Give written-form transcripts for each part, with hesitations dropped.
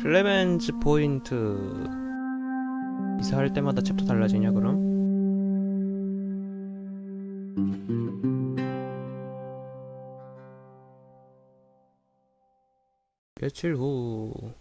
클레멘즈 포인트 이사할 때마다 챕터 달라지냐 그럼? 며칠 후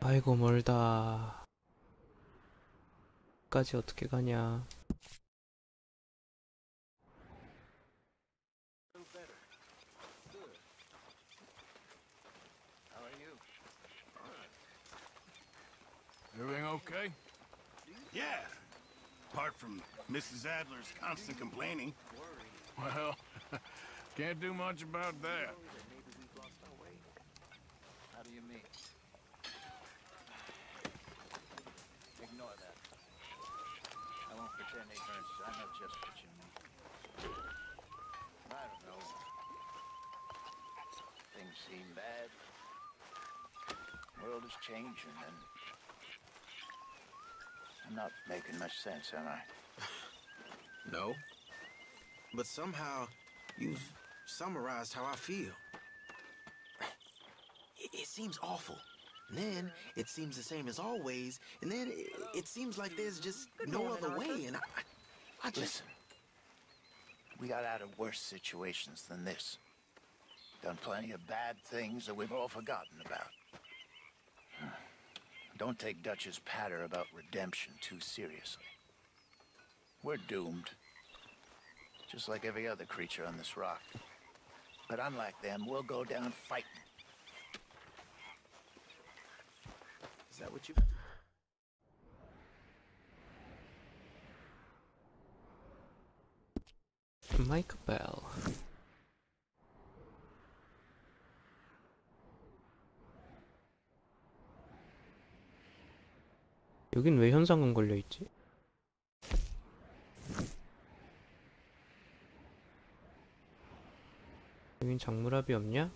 아이고 멀다. 까지 어떻게 가냐. Everything okay? Yeah. Apart from Mrs. Adler's constant complaining. Well, can't do much about that. How do you mean? Ignore that. I won't pretend ignorance. I know just what you mean. I don't know. Things seem bad. World is changing, and I'm not making much sense, am I? No. But somehow, you've summarized how I feel. It seems awful. And then, it seems the same as always. And then, it seems like there's just no other way. And I just... Listen. We got out of worse situations than this. Done plenty of bad things that we've all forgotten about. Don't take Dutch's patter about redemption too seriously. We're doomed. Just like every other creature on this rock. But unlike them, we'll go down fighting. Is that what you... 마이크 벨. 여긴 왜 현상금 걸려있지? 여긴 장물합이 없냐?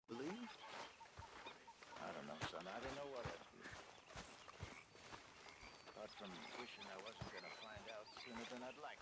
Believe? I don't know, son. I don't know what I'd do. Apart from wishing I wasn't gonna find out sooner than I'd like.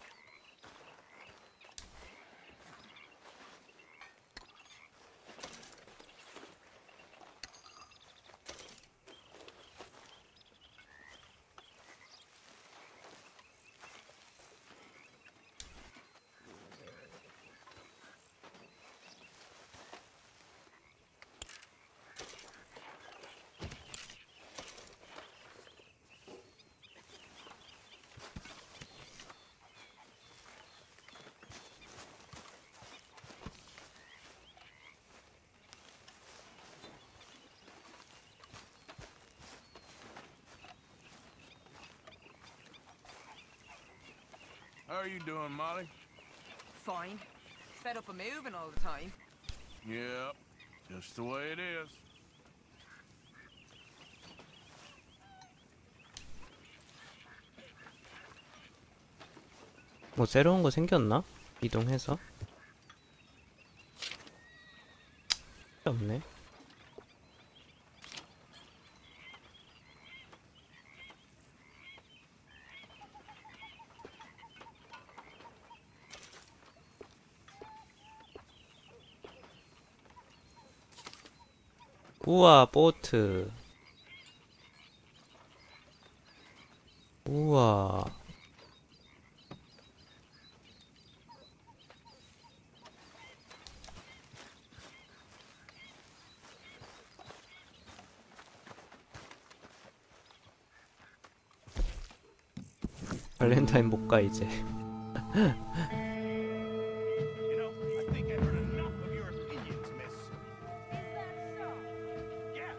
How are you doing, Molly? Fine. Fed up of moving all the time. Yep, just the way it is. 뭐 새로운 거 생겼나? 이동해서? 없네. 우와, 보트. 우와. 발렌타인 못 가 이제. You know, I think I've heard enough of your opinions, miss. Yeah,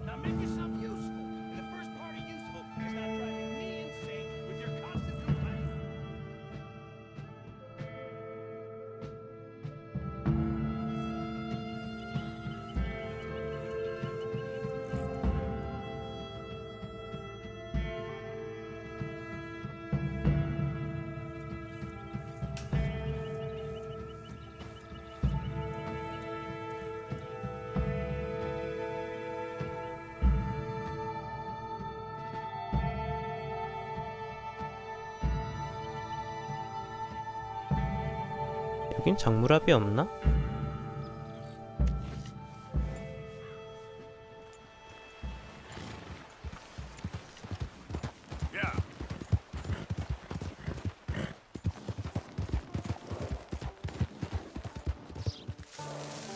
now make yourself useful. And the first part of useful is not driving me insane with your constant complaining. 여긴 장물합이 없나? Yeah.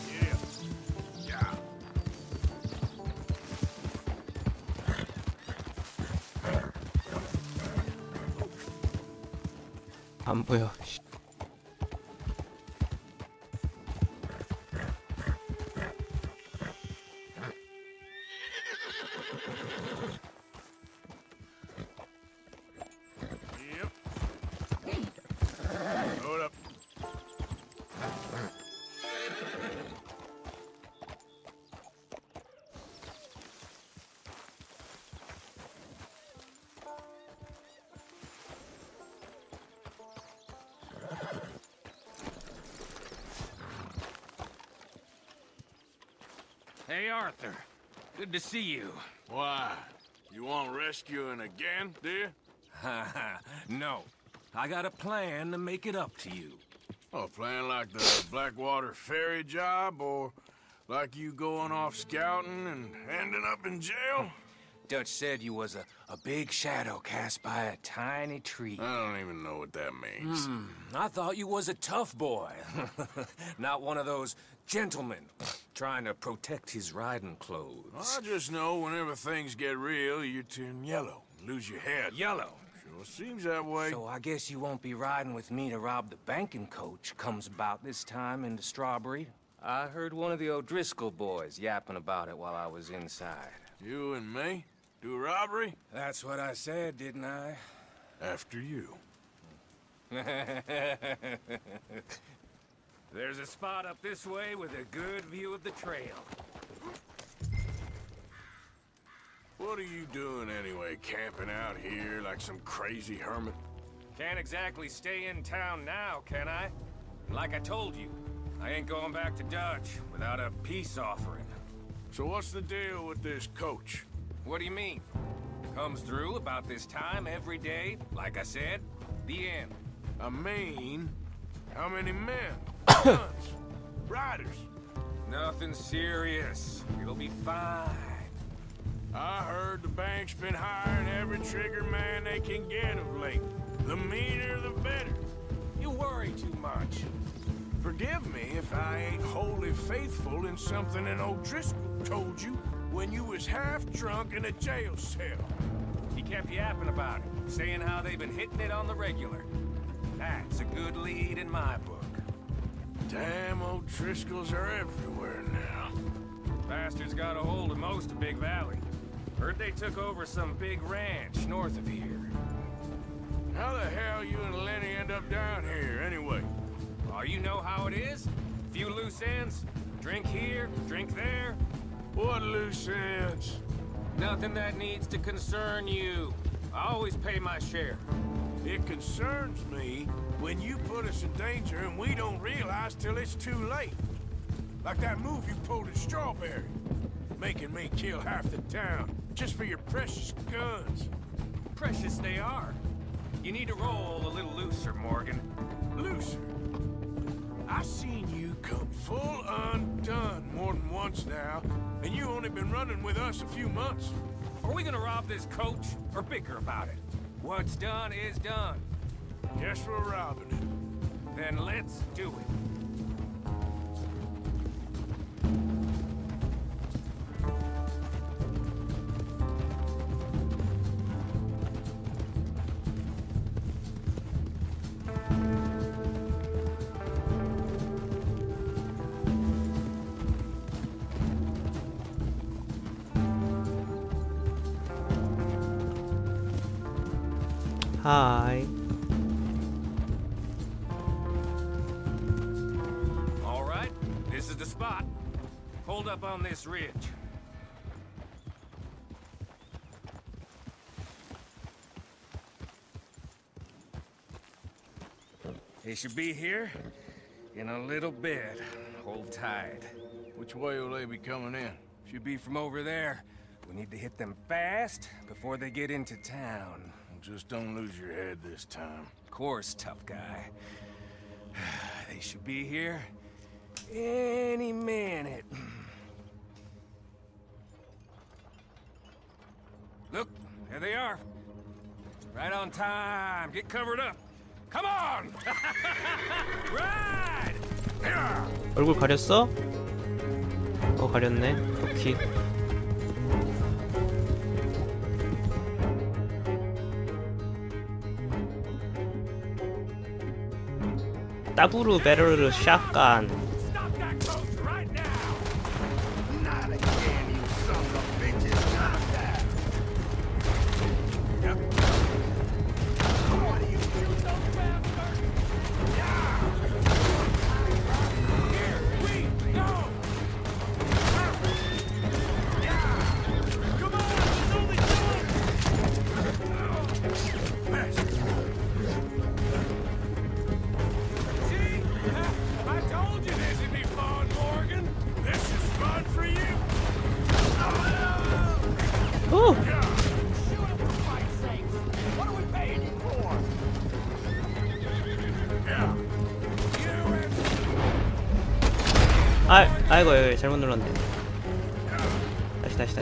Yeah. Yeah. 안 보여. 씨. Yep. Hold up. Hey, Arthur. Good to see you. Why? You want rescuing again, dear? No. I got a plan to make it up to you. Oh, playing like the Blackwater ferry job, or like you going off scouting and ending up in jail? Dutch said you was a big shadow cast by a tiny tree. I don't even know what that means. I thought you was a tough boy. Not one of those gentlemen trying to protect his riding clothes. I just know whenever things get real, you turn yellow, lose your head. Yellow. Sure seems that way. So I guess you won't be riding with me to rob the banking coach comes about this time into Strawberry. I heard one of the O'Driscoll boys yapping about it while I was inside. You and me? Do a robbery? That's what I said, didn't I? After you. There's a spot up this way with a good view of the trail. What are you doing anyway, camping out here like some crazy hermit? Can't exactly stay in town now, can I? Like I told you, I ain't going back to Dutch without a peace offering. So what's the deal with this coach? What do you mean? Comes through about this time every day, like I said, the end. I mean, how many men? Guns? Riders? Nothing serious. It'll be fine. I heard the bank's been hiring every trigger man they can get of late. The meaner, the better. You worry too much. Forgive me if I ain't wholly faithful in something an O'Driscoll told you when you was half drunk in a jail cell. He kept yapping about it, saying how they've been hitting it on the regular. That's a good lead in my book. Damn O'Driscolls are everywhere now. Bastards got a hold of most of Big Valley. Heard they took over some big ranch north of here. How the hell you and Lenny end up down here, anyway? Oh, you know how it is? Few loose ends. Drink here, drink there. What loose ends? Nothing that needs to concern you. I always pay my share. It concerns me when you put us in danger and we don't realize till it's too late. Like that move you pulled at Strawberry. Making me kill half the town just for your precious guns. Precious they are. You need to roll a little looser, Morgan. Looser? I seen you come full undone more than once now, and you only been running with us a few months. Are we gonna rob this coach or bicker about it? What's done is done. Guess we're robbing it. Then let's do it. 하이. All right, this is the spot. Hold up on this ridge. They should be here in a little bit. Hold tight. Which way will they be coming in? Should be from over there. We need to hit them fast before they get into town. Just don't lose your head this time. Of course, tough guy. They should be here any minute. Look, there they are. Right on time. Get covered up. Come on! Ride! 얼굴 가렸어? 가렸네. 오케이. 따부르 베르르 샷간. Stop that coach right now! Not again, you son of a bitches. Not that. Yep. What do you Shoot those bastards! Here we go! Come on, there's only See? I told you this would be fun, Morgan. This is fun for you. 오! Shoot him for Christ's sakes! What are we paying you for? Yeah. You and 아이고 잘못 눌렀네. 다시.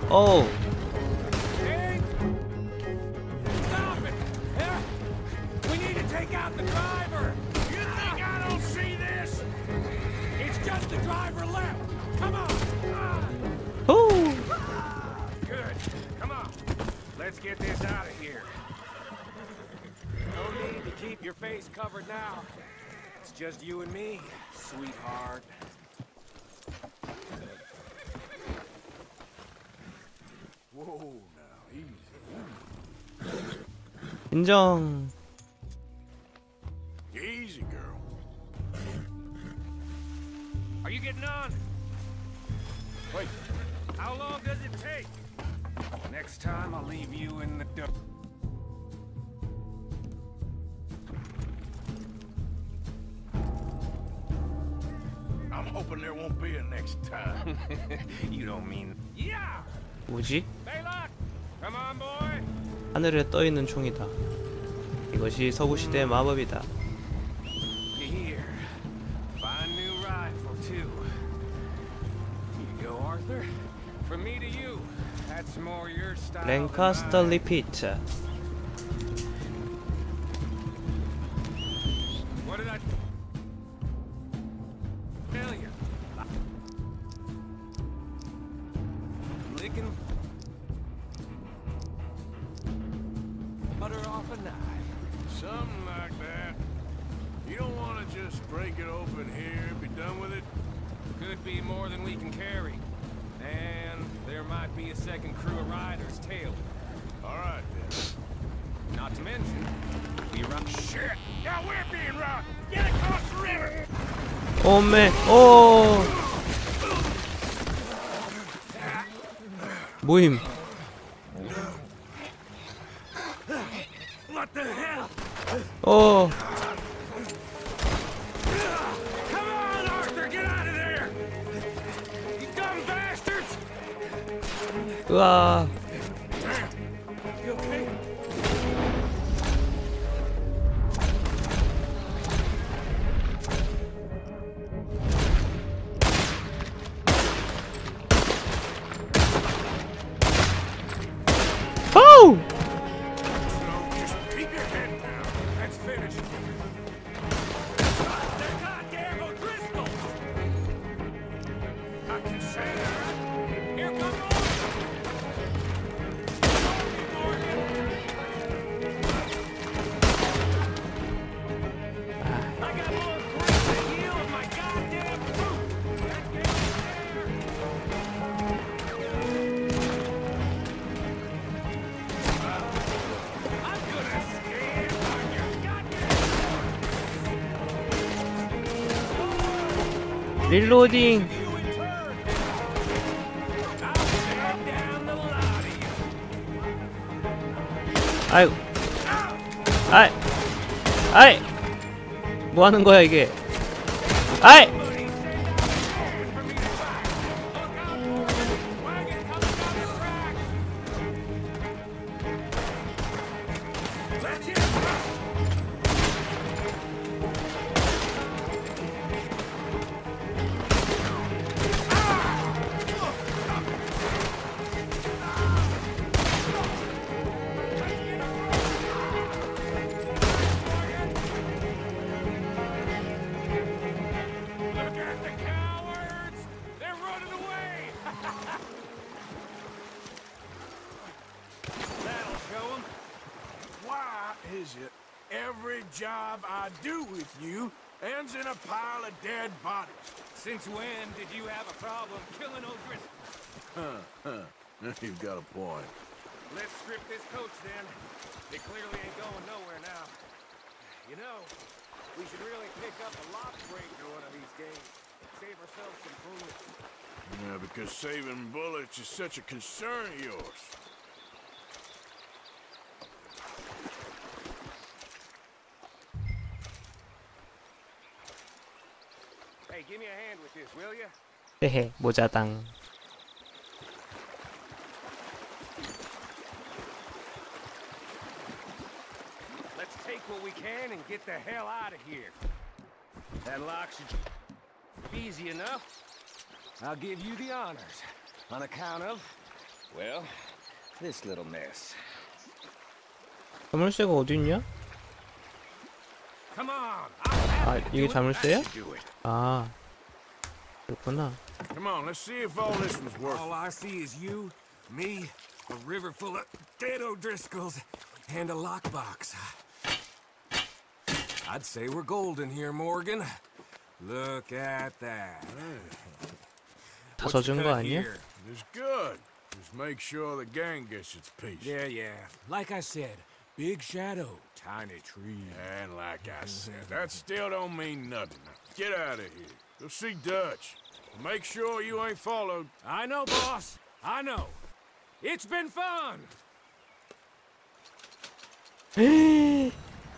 어우. Hey! Stop it! Yeah? We need to take out the driver! You think I don't see this? It's just the driver left! Come on! 후! Good. Come on. Let's get this out of here. No need to keep your face covered now. It's just you and me, sweetheart. Whoa, now, easy. 인정. Easy, girl. Are you getting on? Wait. How long does it take? Next time I'll leave you in the dark. I'm hoping there won't be a next time. You don't mean... Yeah! 뭐지? Baylock! Come on, boy! 하늘에 떠 있는 총이다. 이것이 서구 시대의 마법이다. Here. Fine new rifle, too. Here you go, Arthur. From me to you. That's more your style. than 랭카스터 mine. 리피트. What did I tell you? Licking butter off a knife. Something like that. You don't want to just break it open here, be done with it? Could be more than we can carry. And there might be a second crew of riders tailing. All right, then. Not to mention, we run. Shit! Now we're being robbed! Get across the river! 오메. 오. 모임. What the hell? 오. Come on, Arthur, get out of there! You dumb bastards! 으아. You okay? 오! So just keep your head down. Let's finish. They're goddamn O'Driscolls! I can say that. Here come I got more grease than you of my goddamn boot! Let's get in there! 릴로딩. 아이고. 아이. 아이. 뭐 하는 거야 이게? 아이. Is it every job I do with you ends in a pile of dead bodies? Since when did you have a problem killing old Driscoll? You've got a point. Let's strip this coach then. It clearly ain't going nowhere now. You know, we should really pick up a lock breaker one of these days. Save ourselves some bullets. Yeah, because saving bullets is such a concern of yours. Hey, give me a hand with this, will ya? 헤헤, 모자당. Let's take what we can and get the hell out of here. That lock should be easy enough. I'll give you the honors on account of, well, this little mess. 자물쇠가 어디 있냐? Come on. 아, 이게 자물쇠야? 아, 그렇구나. Come on, let's see if all this was worth All I see is you, me, a river full of dead O'Driscolls, and a lockbox. I'd say we're golden here, Morgan. Look at that. 다 젖은 거 아니야? Here? It's good. Just make sure the gang gets its piece. Yeah. Like I said, big shadow, tiny tree. And like I said, that still don't mean nothing. Get out of here. Go see Dutch. Make sure you ain't followed. I know, boss. I know. It's been fun.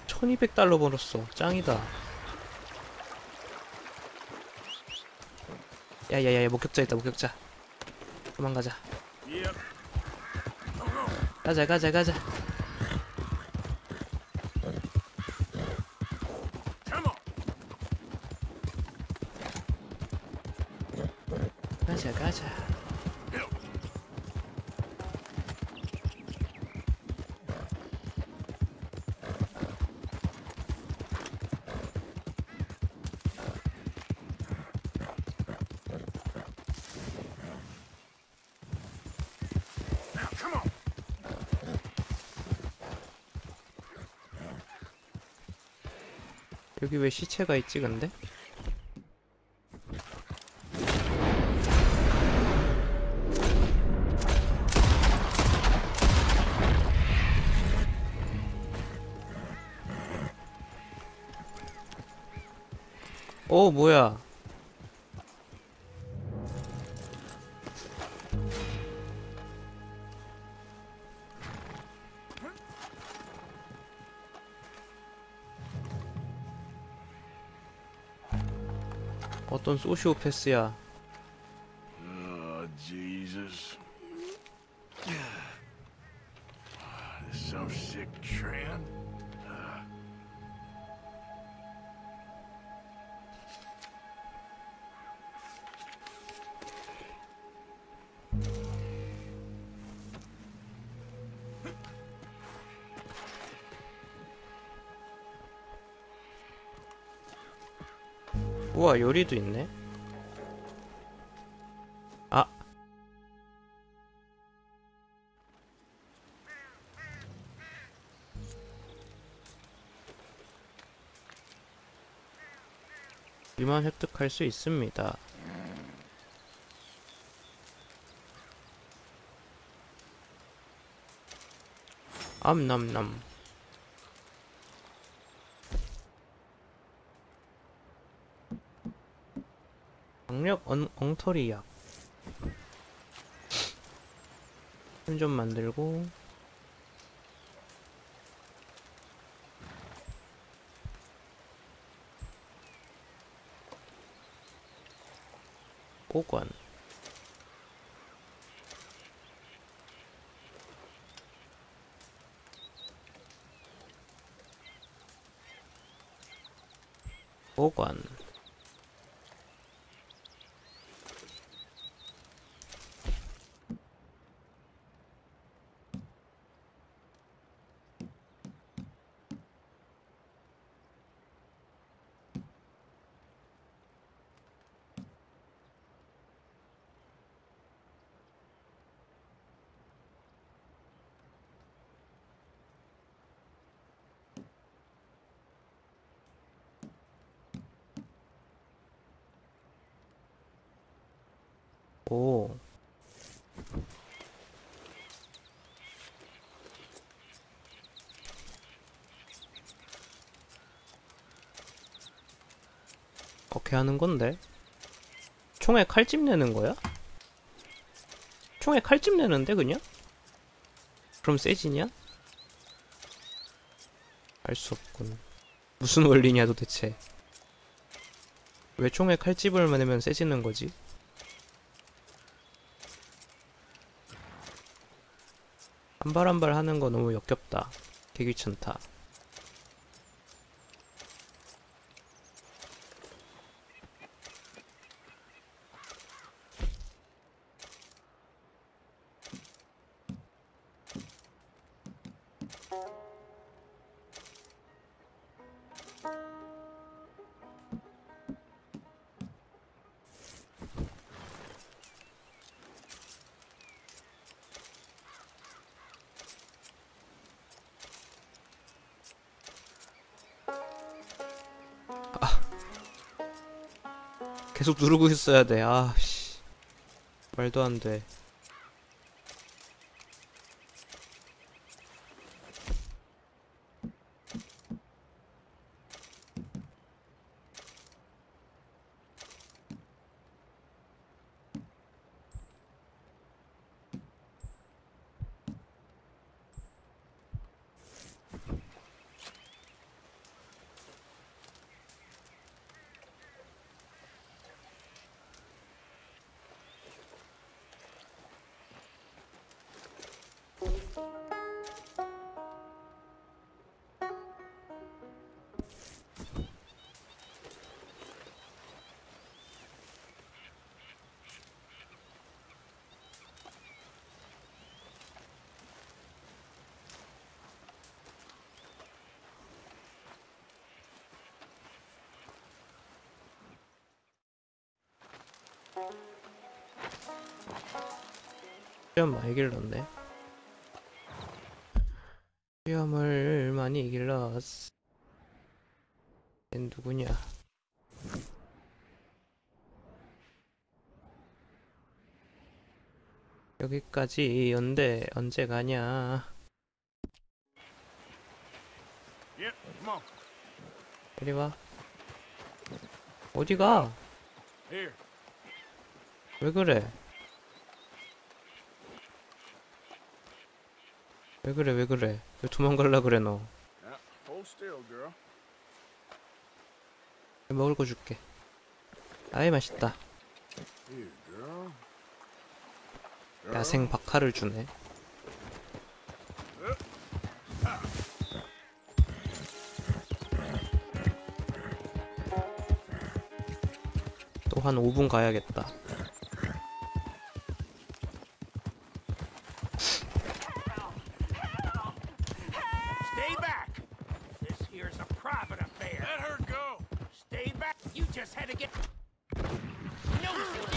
1200달러 벌었어. 짱이다. 야야야, 목격자 있다, 목격자. 도망가자. Yep. 가자. Come on. 가자. Now, come on. 여기 왜 시체가 있지, 근데? 오, 뭐야? 어떤 소시오패스야. Oh, Jesus. This is some sick trend. 우와, 요리도 있네. 아, 이만 획득할 수 있습니다. 암남남. 강력 엉터리 약. 힘 좀 만들고. 보관. 보관. 오. 어떻게 하는 건데? 총에 칼집 내는 거야? 총에 칼집 내는데 그냥? 그럼 세지냐? 알 수 없군. 무슨 원리냐 도대체. 왜 총에 칼집을 내면 세지는 거지? 한 발 한 발 하는 거 너무 역겹다. 개 귀찮다. 계속 누르고 있어야 돼. 아, 씨. 말도 안 돼. 시험 많이 길렀네. 시험을 많이 길렀어. 얜 누구냐? 여기까지 연대 언제 가냐? Yep, come on. 이리 와. 어디 가? Here. 왜 그래? 왜 그래? 왜 그래? 왜 도망갈라 그래 너? Yeah, hold still, girl. 먹을 거 줄게. 아이 맛있다. Here, girl. 야생 박하를 주네. 또 한 5분 가야겠다. Stay back. This here's a private affair. Let her go. Stay back. You just had to get. No, you didn't.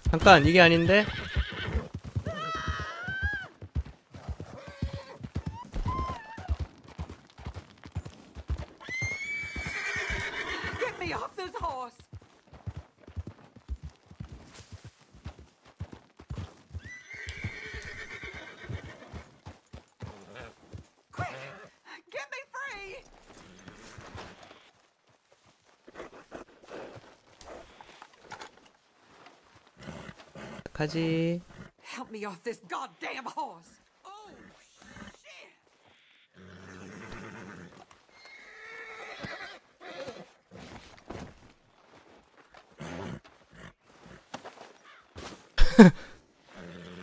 잠깐 이게 아닌데? Get me off this horse! Quick! 시작하지. Help me off this goddamn horse. Oh, shit.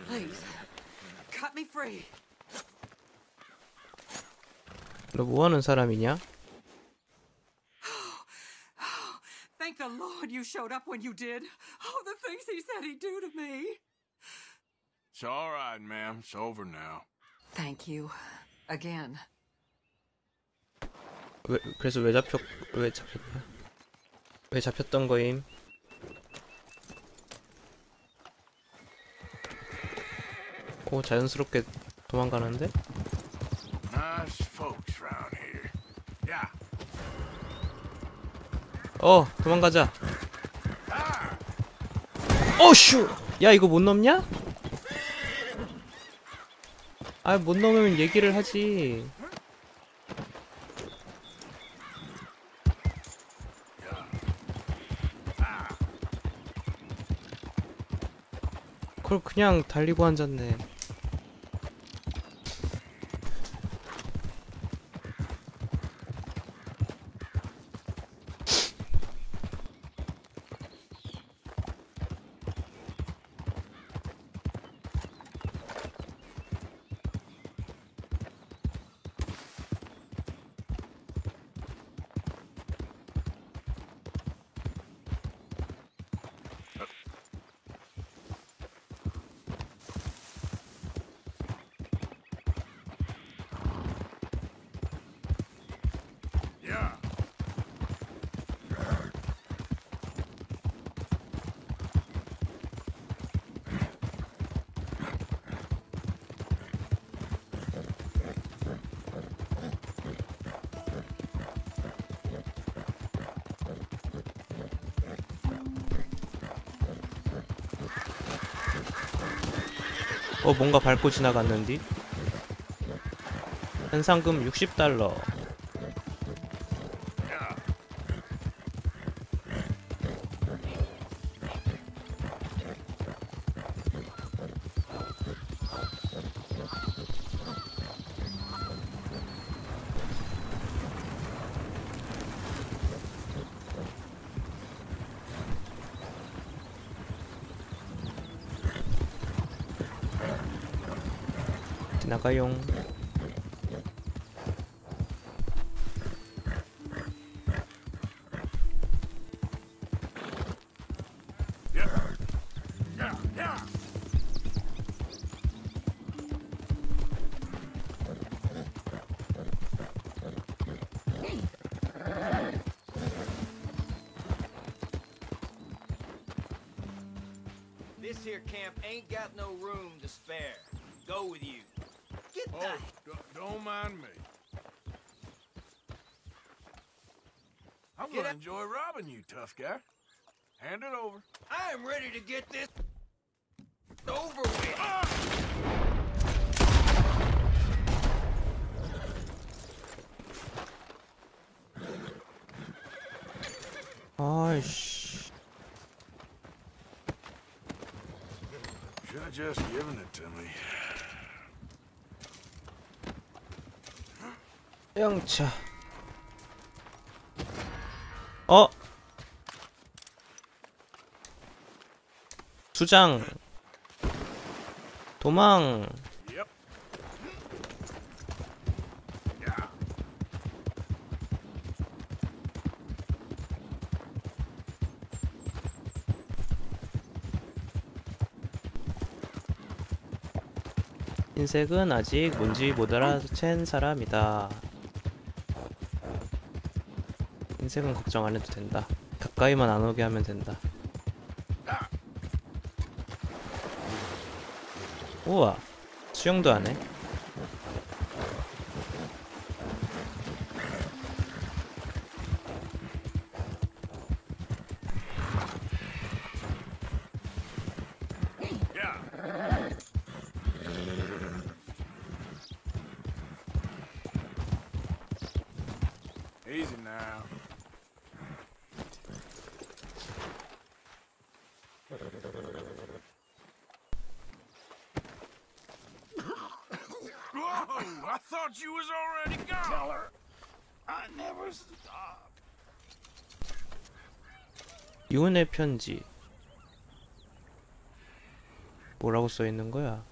Please, cut me free. 너 뭐하는 사람이냐? Thank the Lord you showed up when you did. Oh, the things he said he'd do to me. It's all right, ma'am. It's over now. Thank you. Again. 그래서 왜 잡혔냐? 왜 잡혔던 거임? 오, 자연스럽게 도망가는데? Nice folks round here. Yeah. 도망가자. 어슈! 야, 이거 못 넘냐? 아, 못 넘으면 얘기를 하지. 그걸 그냥 달리고 앉았네. Yeah. 뭔가 밟고 지나갔는디? 현상금 60달러. 나가용. This here camp ain't got no room to spare. Go with you. Get Oh, the... don't mind me. I'm Get gonna up. enjoy robbing you, tough guy. Hand it over. I am ready to get this over with. 아이씨. Should have just given it to me. 영차. 수장. 도망. Yep. Yeah. 흰색은 아직 뭔지 못 알아챈 사람이다. 흰색은 걱정 안 해도 된다. 가까이만 안 오게 하면 된다. 우와, 수영도 안 해. Easy now. I thought you was already gone. Tell her I never stopped. 이혼의 편지. 뭐라고 써 있는 거야?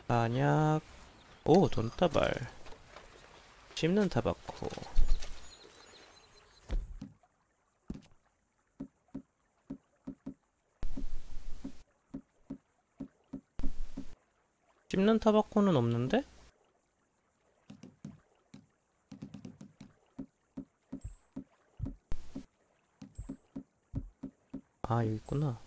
안약. 오, 돈다발. 씹는 타바코. 씹는 타바코는 없는데? 아, 여기 있구나.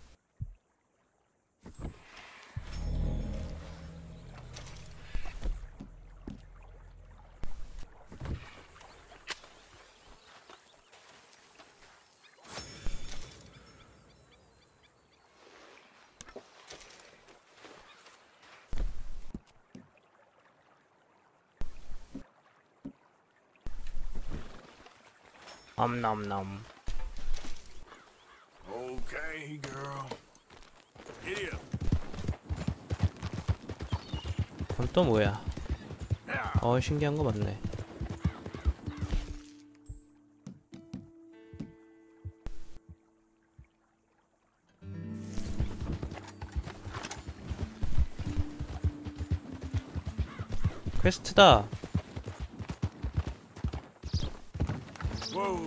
엄넘넘. Okay, girl. Get up. 그럼 또 뭐야? 신기한 거 많네. 퀘스트다. Whoa,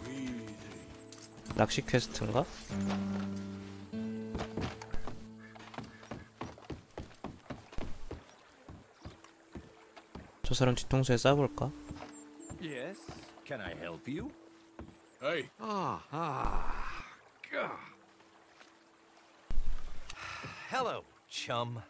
easy. 낚시 퀘스트인가? 저 사람 뒤통수에 쏴볼까? Yes. Can I help you? Hey, Hello, chum.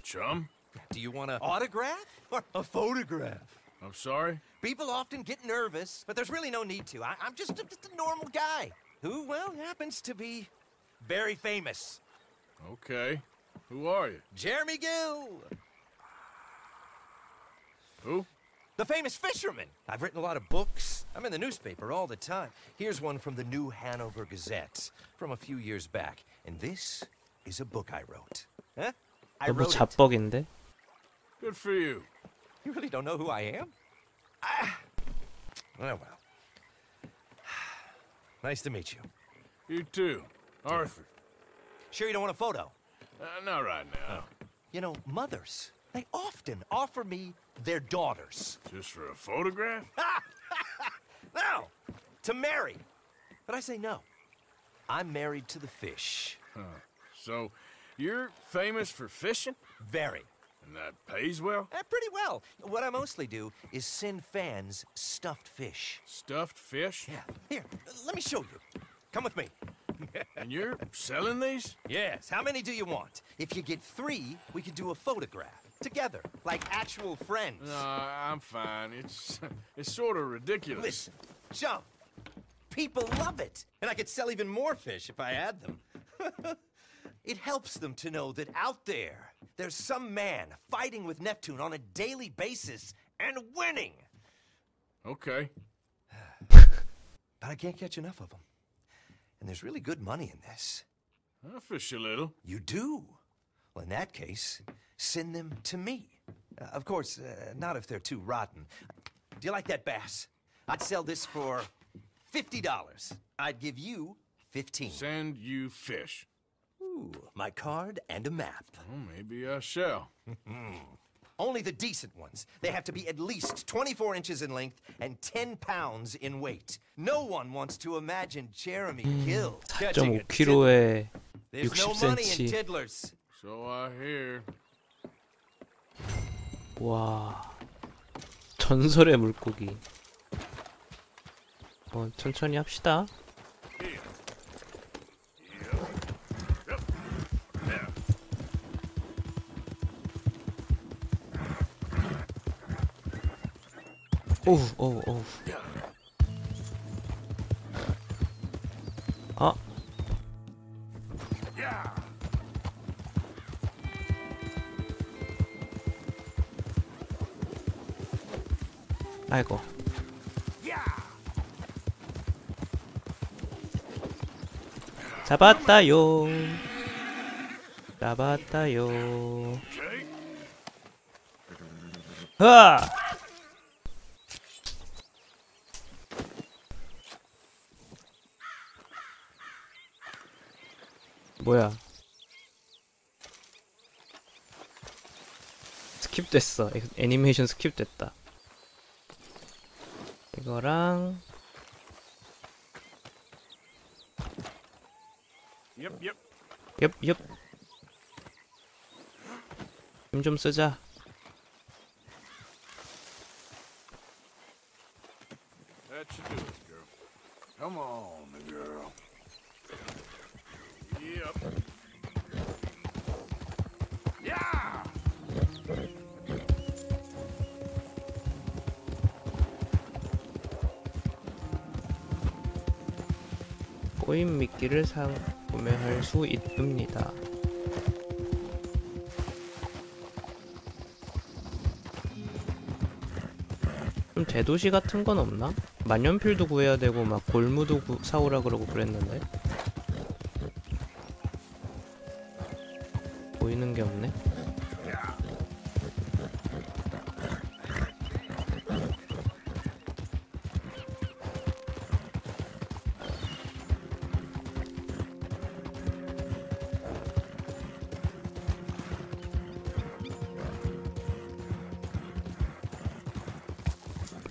chum. Do you want an autograph or a photograph? I'm sorry. People often get nervous, but there's really no need to. I'm just a normal guy who, well, happens to be very famous. Okay. Who are you? Jeremy Gill, Who? the famous fisherman. I've written a lot of books. I'm in the newspaper all the time. Here's one from the New Hanover Gazette from a few years back. And this is a book I wrote. Huh? I 너무 wrote it. 잡벅인데? Good for you. You really don't know who I am? Ah. Oh, well. Nice to meet you. You too. Arthur. Sure you don't want a photo? Not right now. You know, mothers, they often offer me their daughters. Just for a photograph? No, to marry. But I say no. I'm married to the fish. Huh. So, you're famous for fishing? Very. And that pays well? Pretty well. What I mostly do is send fans stuffed fish. Stuffed fish? Yeah. Here, let me show you. Come with me. And you're selling these? Yes. How many do you want? If you get 3, we could do a photograph. Together. Like actual friends. No, I'm fine. It's sort of ridiculous. Listen, John. People love it. And I could sell even more fish if I had them. It helps them to know that out there, there's some man fighting with Neptune on a daily basis and winning. Okay. But I can't catch enough of them. And there's really good money in this. I'll fish a little. You do? Well, in that case, send them to me. Of course, not if they're too rotten. Do you like that bass? I'd sell this for $50. I'd give you 15. Send you fish. Ooh, my card and a map. Well, maybe I shall. Only the decent ones. They have to be at least 24 inches in length and 10 pounds in weight. No one wants to imagine Jeremy Gill catching a tiddler. 4.5kg에 There's no money in 60cm. tiddlers. So I hear. 와, 전설의 물고기. 천천히 합시다. Here. 오우. 아, Yeah. 아이고. 잡았다요. 잡았다요. 으아! 뭐야? 스킵됐어. 애니메이션 스킵됐다. 이거랑 엽. 힘 좀 쓰자. That should do it, girl. Come on, girl. Yep. Yeah! 꼬인 미끼를 구매할 수 있습니다. 좀 대도시 같은 건 없나? 만년필도 구해야 되고 막 골무도 사오라 그러고 그랬는데 보이는 게 없네.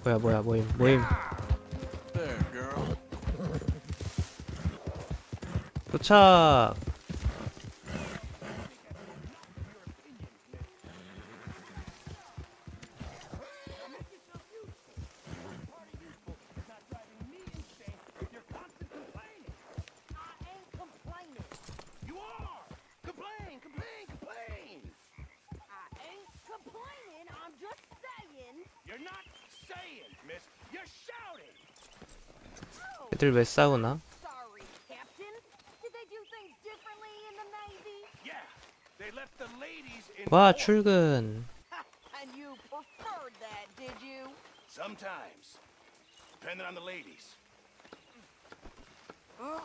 뭐야 모임 There, girl. 도착. 애들 왜 싸우나? Sorry, Captain. Did they do things differently in the Navy? Yeah, they left the ladies in 와 port. 출근. And you preferred that, did you? Sometimes, depending on the ladies. Oh,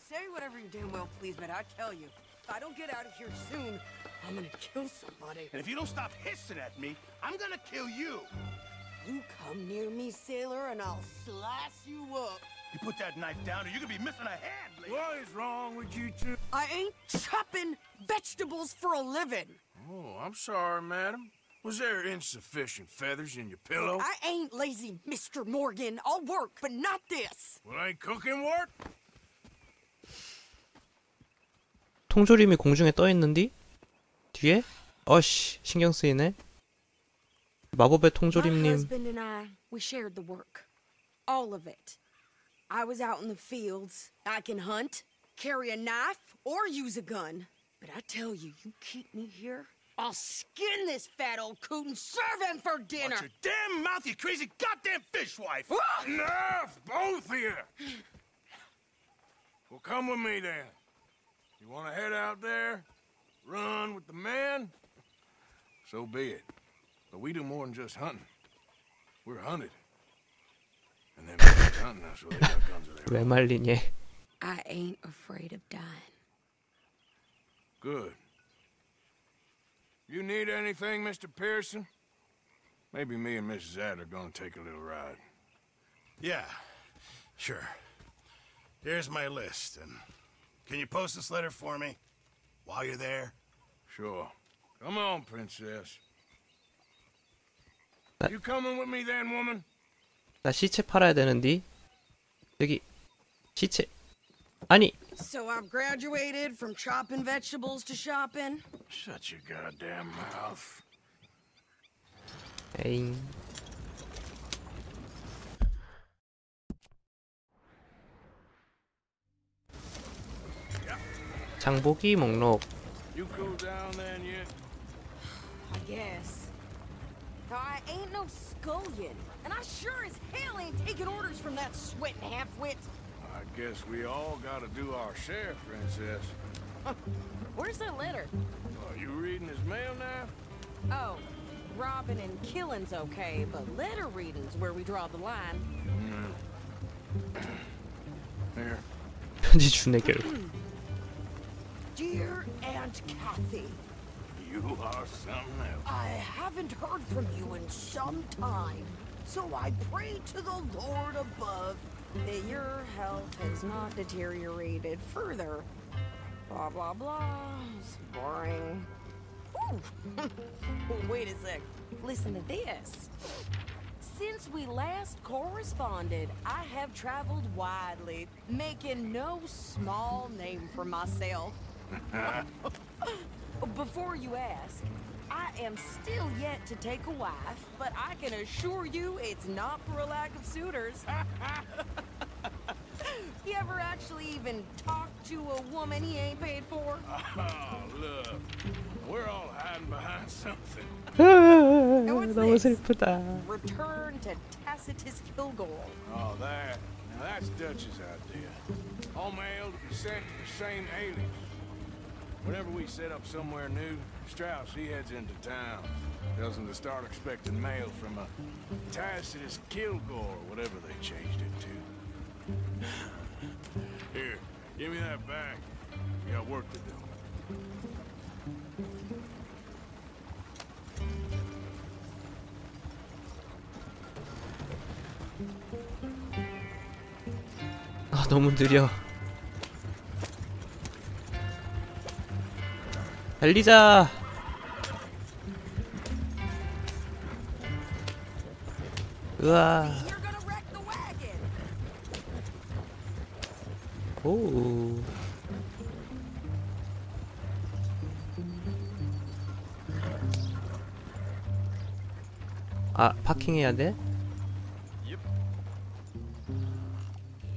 say whatever you damn well please, but I tell you, if I don't get out of here soon, I'm gonna kill somebody. And if you don't stop hissing at me, I'm gonna kill you. You come near me, sailor, and I'll slice you up. You put that knife down or you're gonna be missing a hand, lady. What is wrong with you two? I ain't chopping vegetables for a living. Oh, I'm sorry, madam. Was there insufficient feathers in your pillow? I ain't lazy, Mr. Morgan. I'll work, but not this. Well, ain't cooking work? 통조림이 공중에 떠 있는디? 뒤에? 어씨 신경 쓰이네. 마법의 My 통조림님. husband and I, we shared the work. All of it. I was out in the fields. I can hunt, carry a knife, or use a gun. But I tell you, you keep me here, I'll skin this fat old coot and serve him for dinner. Watch your damn mouth, you crazy goddamn fishwife! Ah! Enough, both of you! Well, come with me then. You want to head out there, run with the men? So be it. But we do more than just hunting. We're hunted. And then man's hunting us, so they got guns of their 왜 own. 말리니? I ain't afraid of dying. Good. You need anything, Mr. Pearson? Maybe me and Mrs. Ad are gonna take a little ride. Yeah, sure. Here's my list, and can you post this letter for me while you're there? Sure. Come on, princess. That- You coming with me then, woman? 나 시체 팔아야 되는디? 여기 시체 아니 So I've graduated from chopping vegetables to shopping. Shut your goddamn mouth. 에잉. 장보기 목록. You cool down then yet? I guess. Though I ain't no scullion, and I sure as hell ain't taking orders from that sweating half-wit. I guess we all gotta do our share, princess. Where's that letter? Are you reading his mail now? Oh, Robbing and killing's okay, but letter reading's where we draw the line. Here. 편지 주네 결국. Dear Aunt Kathy, You are something else. I haven't heard from you in some time, so I pray to the Lord above that your health has not deteriorated further. Blah, blah, blah. It's boring. Ooh. Wait a sec. Listen to this. Since we last corresponded, I have traveled widely, making no small name for myself. Before you ask, I am still yet to take a wife, but I can assure you it's not for a lack of suitors. You ever actually even talk to a woman he ain't paid for? Oh, look. We're all hiding behind something. what's 너무 this? 슬프다. Return to Tacitus Kilgore. Oh, that. Now, that's Dutch's idea. All mail to be sent to the same alias. Whenever we set up somewhere new, Strauss, he heads into town. Tells them to start expecting mail from a Tacitus Kilgore, whatever they changed it to. Here, give me that back. We got work to do. 아 너무 느려. 달리자. 으아. You're gonna wreck the wagon. 오. 아 파킹해야 돼?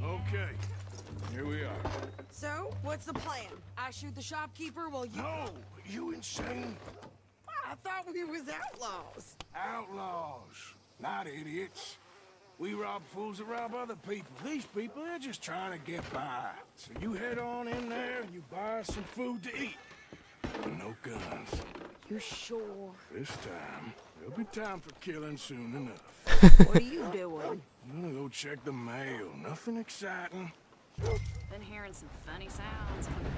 Okay, here we are. So, what's the plan? I shoot the shopkeeper while you... No, you insane? I thought we was outlaws. Outlaws, not idiots. We rob fools that rob other people. These people, they're just trying to get by. So you head on in there and you buy us some food to eat. But no guns. You're sure? This time, there'll be time for killing soon enough. What are you doing? I'm gonna go check the mail. Nothing exciting. Been hearing some funny sounds coming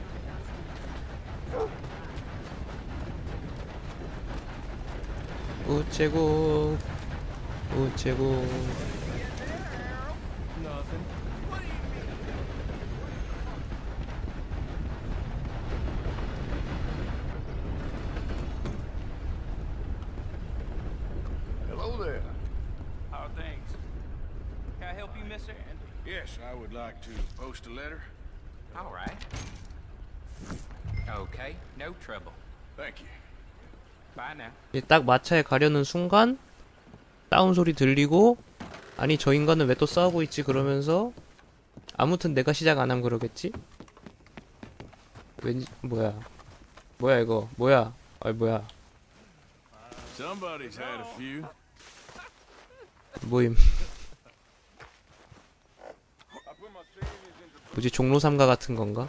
우체국 우체국. Nothing. Hello there. How are things? Can I help you, Mr. Yes, I would like to post a letter. All right. Okay, no trouble. Thank you. Bye now. 이제 딱 마차에 가려는 순간 다운 소리 들리고 아니 저 인간은 왜 또 싸우고 있지 그러면서 아무튼 내가 시작 안 함 그러겠지? 왠지 뭐야 이거 뭐야? 아이 뭐야? Somebody's had a few. 모임. 뭐지 종로 삼가 같은 건가?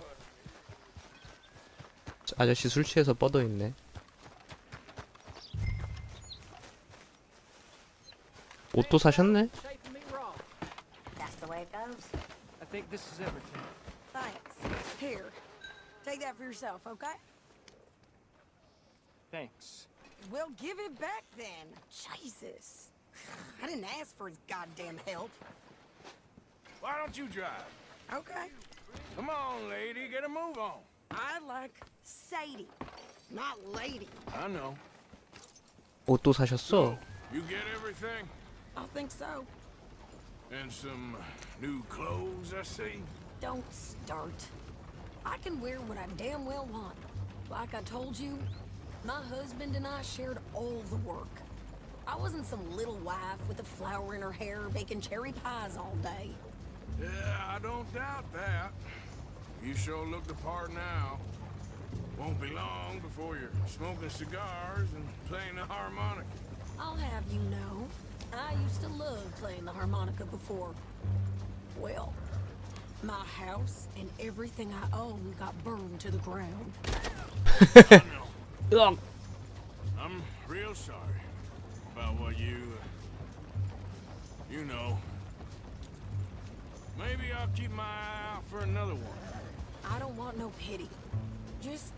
저 아저씨 술 취해서 뻗어 있네. 옷도 사셨네? That's the way it goes. I think this is everything. Thanks. Here. Take that for yourself, okay? Thanks. Well, give it back then. Jesus. I didn't ask for his goddamn help. Why don't you drive? Okay. Come on, lady, get a move on. I like Sadie, not lady. I know. 옷도 사셨어? You get everything? I think so. And some new clothes, I see. Don't start. I can wear what I damn well want. Like I told you, my husband and I shared all the work. I wasn't some little wife with a flower in her hair baking cherry pies all day. Yeah, I don't doubt that. You sure look the part now. Won't be long before you're smoking cigars and playing the harmonica. I'll have you know, I used to love playing the harmonica before. Well, my house and everything I own got burned to the ground. I know. I'm real sorry. about what you know. Maybe I'll keep my eye out for another one. I don't want no pity. Just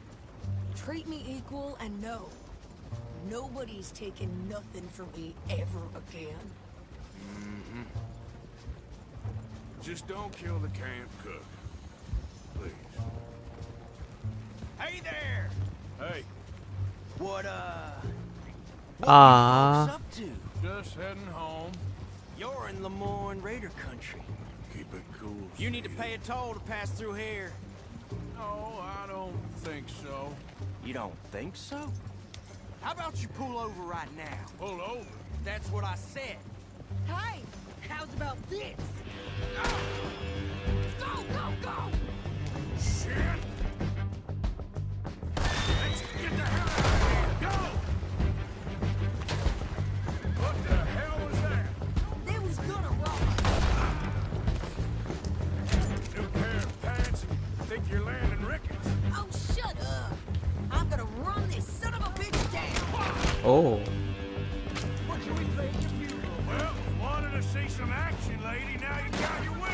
treat me equal and know nobody's taking nothing from me ever again. Mm-hmm. Just don't kill the camp cook. Please. Hey there! Hey, What Ah. folks up to? just heading home. You're in Lemoyne Raider country. Keep it cool. You need to Steve. pay a toll to pass through here. No, I don't think so. You don't think so? How about you pull over right now? Pull over. That's what I said. Hey, how's about this? Go, go, go! Shit! Let's get the hell out of here! Go! What the hell was that? They was gonna rob New pair of pants and think you're landing Ricketts. Oh, shut up! I'm gonna run this son of a bitch down! Oh. What should we think of you? Well, wanted to see some action, lady. Now you got your wish.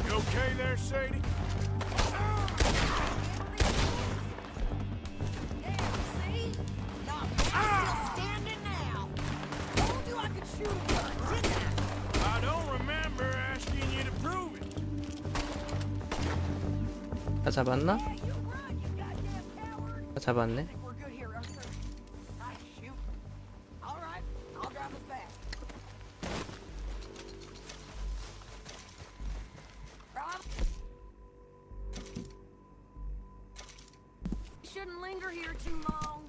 You okay there, Sadie? There, see? Not bad, still standing now. Told you I could shoot a gun, didn't I? I don't remember asking you to prove it. 다 잡았나? Yeah, you run, you goddamn coward. 다 잡았네. We're good here, Arthur. I shoot. All right, I'll drive us back. Rob? Shouldn't linger here too long.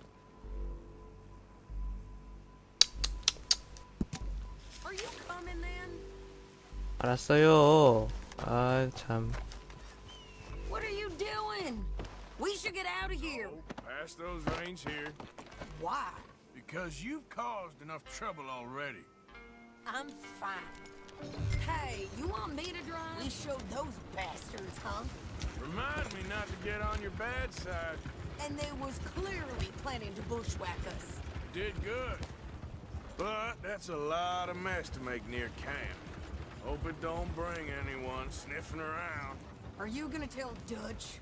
Are you coming then? 알았어요. 아, 참. What are you doing? We should get out of here. Pass those reins here. Why? Because you've caused enough trouble already. I'm fine. Hey, you want me to drive? We showed those bastards, huh? Remind me not to get on your bad side. And they was clearly planning to bushwhack us. Did good. But that's a lot of mess to make near camp. Hope it don't bring anyone sniffing around. Are you gonna tell Dutch?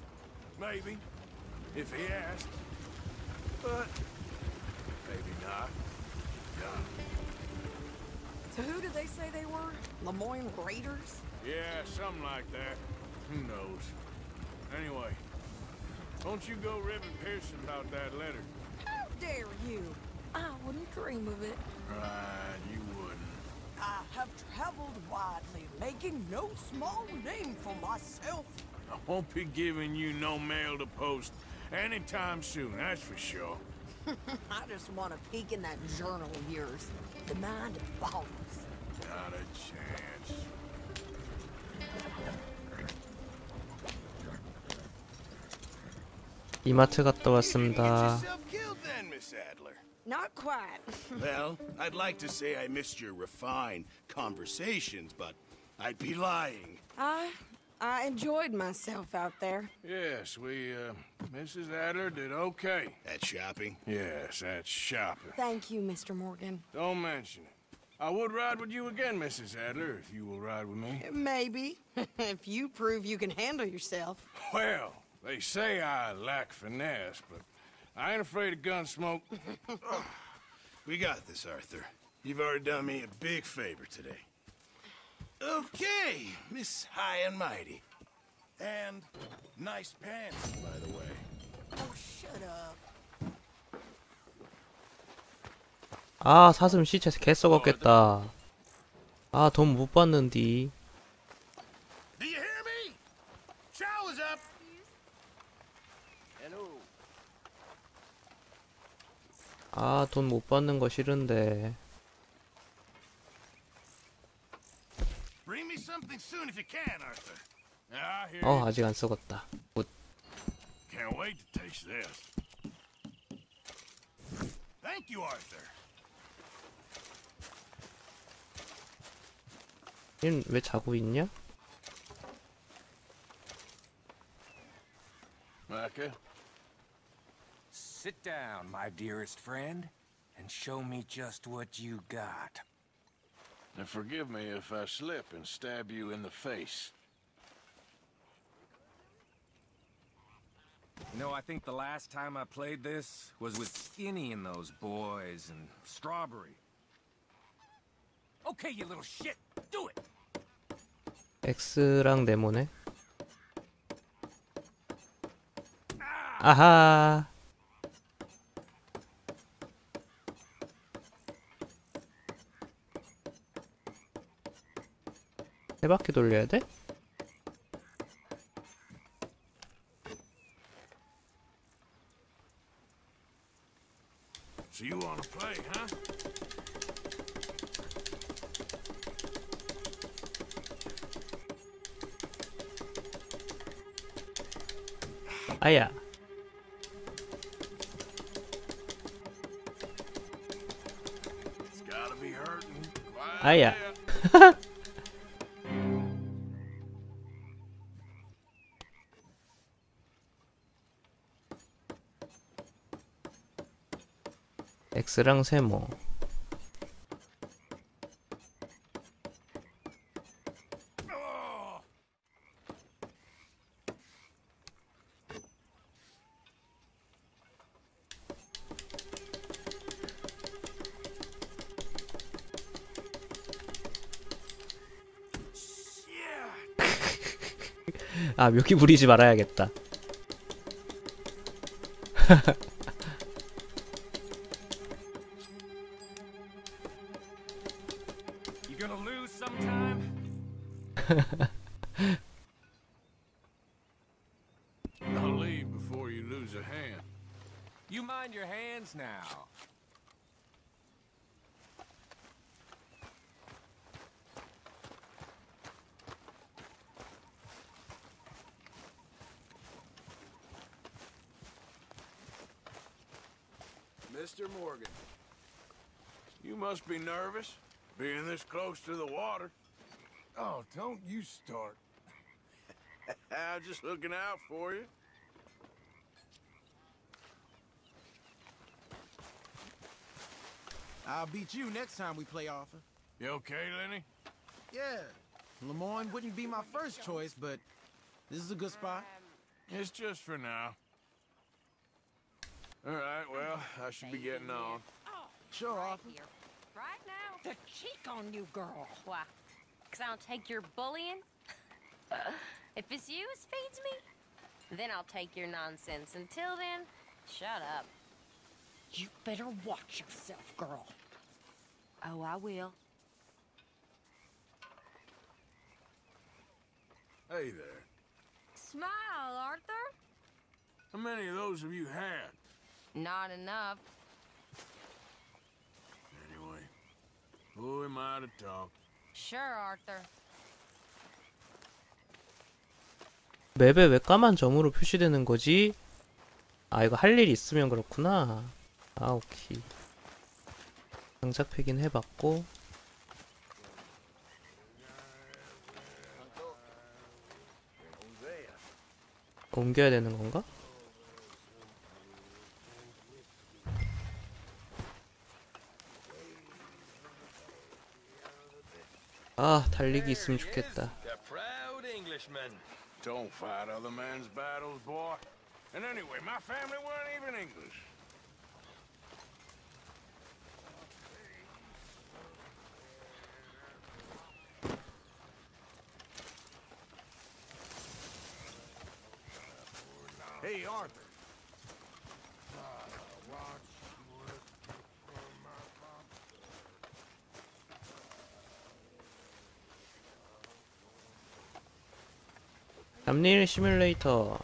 Maybe. If he asks. But maybe not. Done. So who did they say they were? Lemoyne Raiders? Yeah, something like that. Who knows? Anyway, don't you go ribbing Pearson about that letter. How dare you? I wouldn't dream of it. Right, you wouldn't. I have traveled widely, making no small name for myself. I won't be giving you no mail to post anytime soon, that's for sure. I just want to peek in that journal of yours. The mind of boggles. Not a chance. 이마트 갔다 왔습니다. Yourself killed then, Miss Adler. Not quite. Well, I'd like to say I missed your refined conversations, but I'd be lying. I enjoyed myself out there. Yes, Mrs. Adler did okay. At shopping? Yes, that's shopping. Thank you, Mr. Morgan. Don't mention it. I would ride with you again, Mrs. Adler, if you will ride with me. Maybe. If you prove you can handle yourself. Well, they say I lack finesse, but I ain't afraid of gun smoke. We got this, Arthur. You've already done me a big favor today. Okay, Miss High and Mighty. And nice pants, by the way. Oh, shut up. 아, 사슴 시체 개 썩었겠다. 아, 돈 못 받는디. Do you hear me? Shower's up. Hello. 아, 돈 못 받는 거 싫은데. Bring me something soon if you can, Arthur. I hear 어, you. 아직 안 썩었다. 굿. Can't wait to taste this. Thank Thank you, Arthur. 얘는 왜 자고 있냐? Micah? Sit down, my dearest friend, and show me just what you got. And forgive me if I slip and stab you in the face. You know, I think the last time I played this was with Skinny and those boys and Strawberry. Okay, you little shit, do it! X랑 네모네. 아하. 세 바퀴 돌려야 돼? So you wanna play, huh? 아야. It's gotta be hurting. Quiet 아야. there. X랑 세모. 아, 묘기 부리지 말아야겠다. You gonna lose sometime? I'll leave before you lose a hand. You mind your hands now. Mr. Morgan, you must be nervous, being this close to the water. Oh, don't you start. I'm just looking out for you. I'll beat you next time we play, Arthur. You okay, Lenny? Yeah. Lemoyne wouldn't be my first choice, but this is a good spot. It's just for now. All right, well, I should be getting on. Sure, Arthur. Right now. The cheek on you, girl. Why? 'Cause I don't take your bullying? If it's you as feeds me, then I'll take your nonsense. Until then, shut up. You better watch yourself, girl. Oh, I will. Hey there. Smile, Arthur. How many of those have you had? Not enough. Anyway, who am I to talk? Sure, Arthur. 맵에 왜 까만 점으로 표시되는 거지? 아, 이거 할 일 있으면 그렇구나. 아, 오케이. 장작 패긴 해봤고. 옮겨야 되는 건가? 아, 달리기 있으면 좋겠다. The proud Englishman. Don't fight other men's battles, boy. And anyway, my family weren't even English. Hey, Arthur. 잡일 시뮬레이터.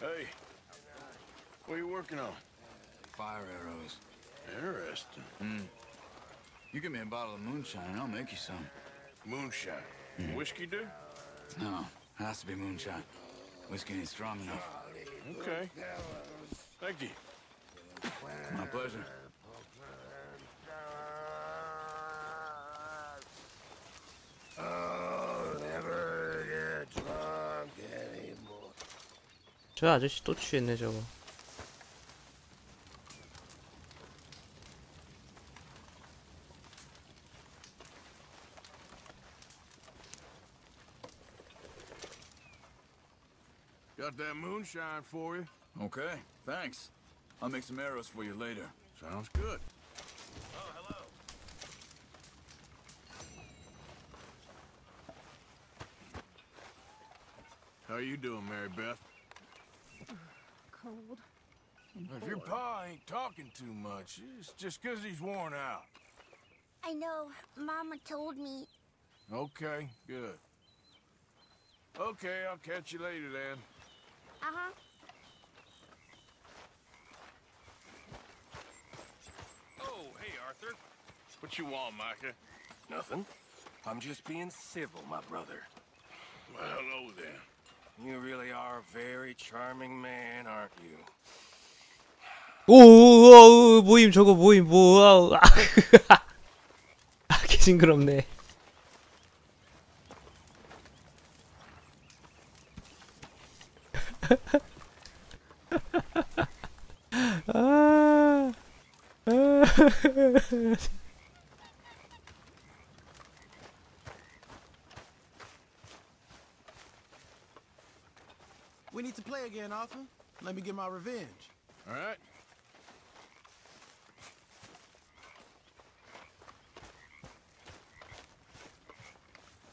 Hey, what are you working on? Fire arrows. Interesting. You give me a bottle of moonshine, and I'll make you some. Moonshine. Whiskey do? No, has to be moonshine. Whiskey ain't strong enough. Okay. Thank you. My pleasure. 저 아저씨 또 취했네 저거. Got that moonshine for you. Okay, thanks. I'll make some arrows for you later. Sounds good. Oh, hello. How you doing, Mary Beth? Cold. If your pa ain't talking too much, it's just 'cause he's worn out. I know. Mama told me. Okay, good. Okay, I'll catch you later then. Uh-huh. Oh, hey, Arthur. What you want, Micah? Nothing. I'm just being civil, my brother. Well, hello then. You really are a very charming man, aren't you? 오, 모임 저거 모임 뭐? 아, 개 징그럽네. 아, We need to play again, Arthur. Let me get my revenge. All right.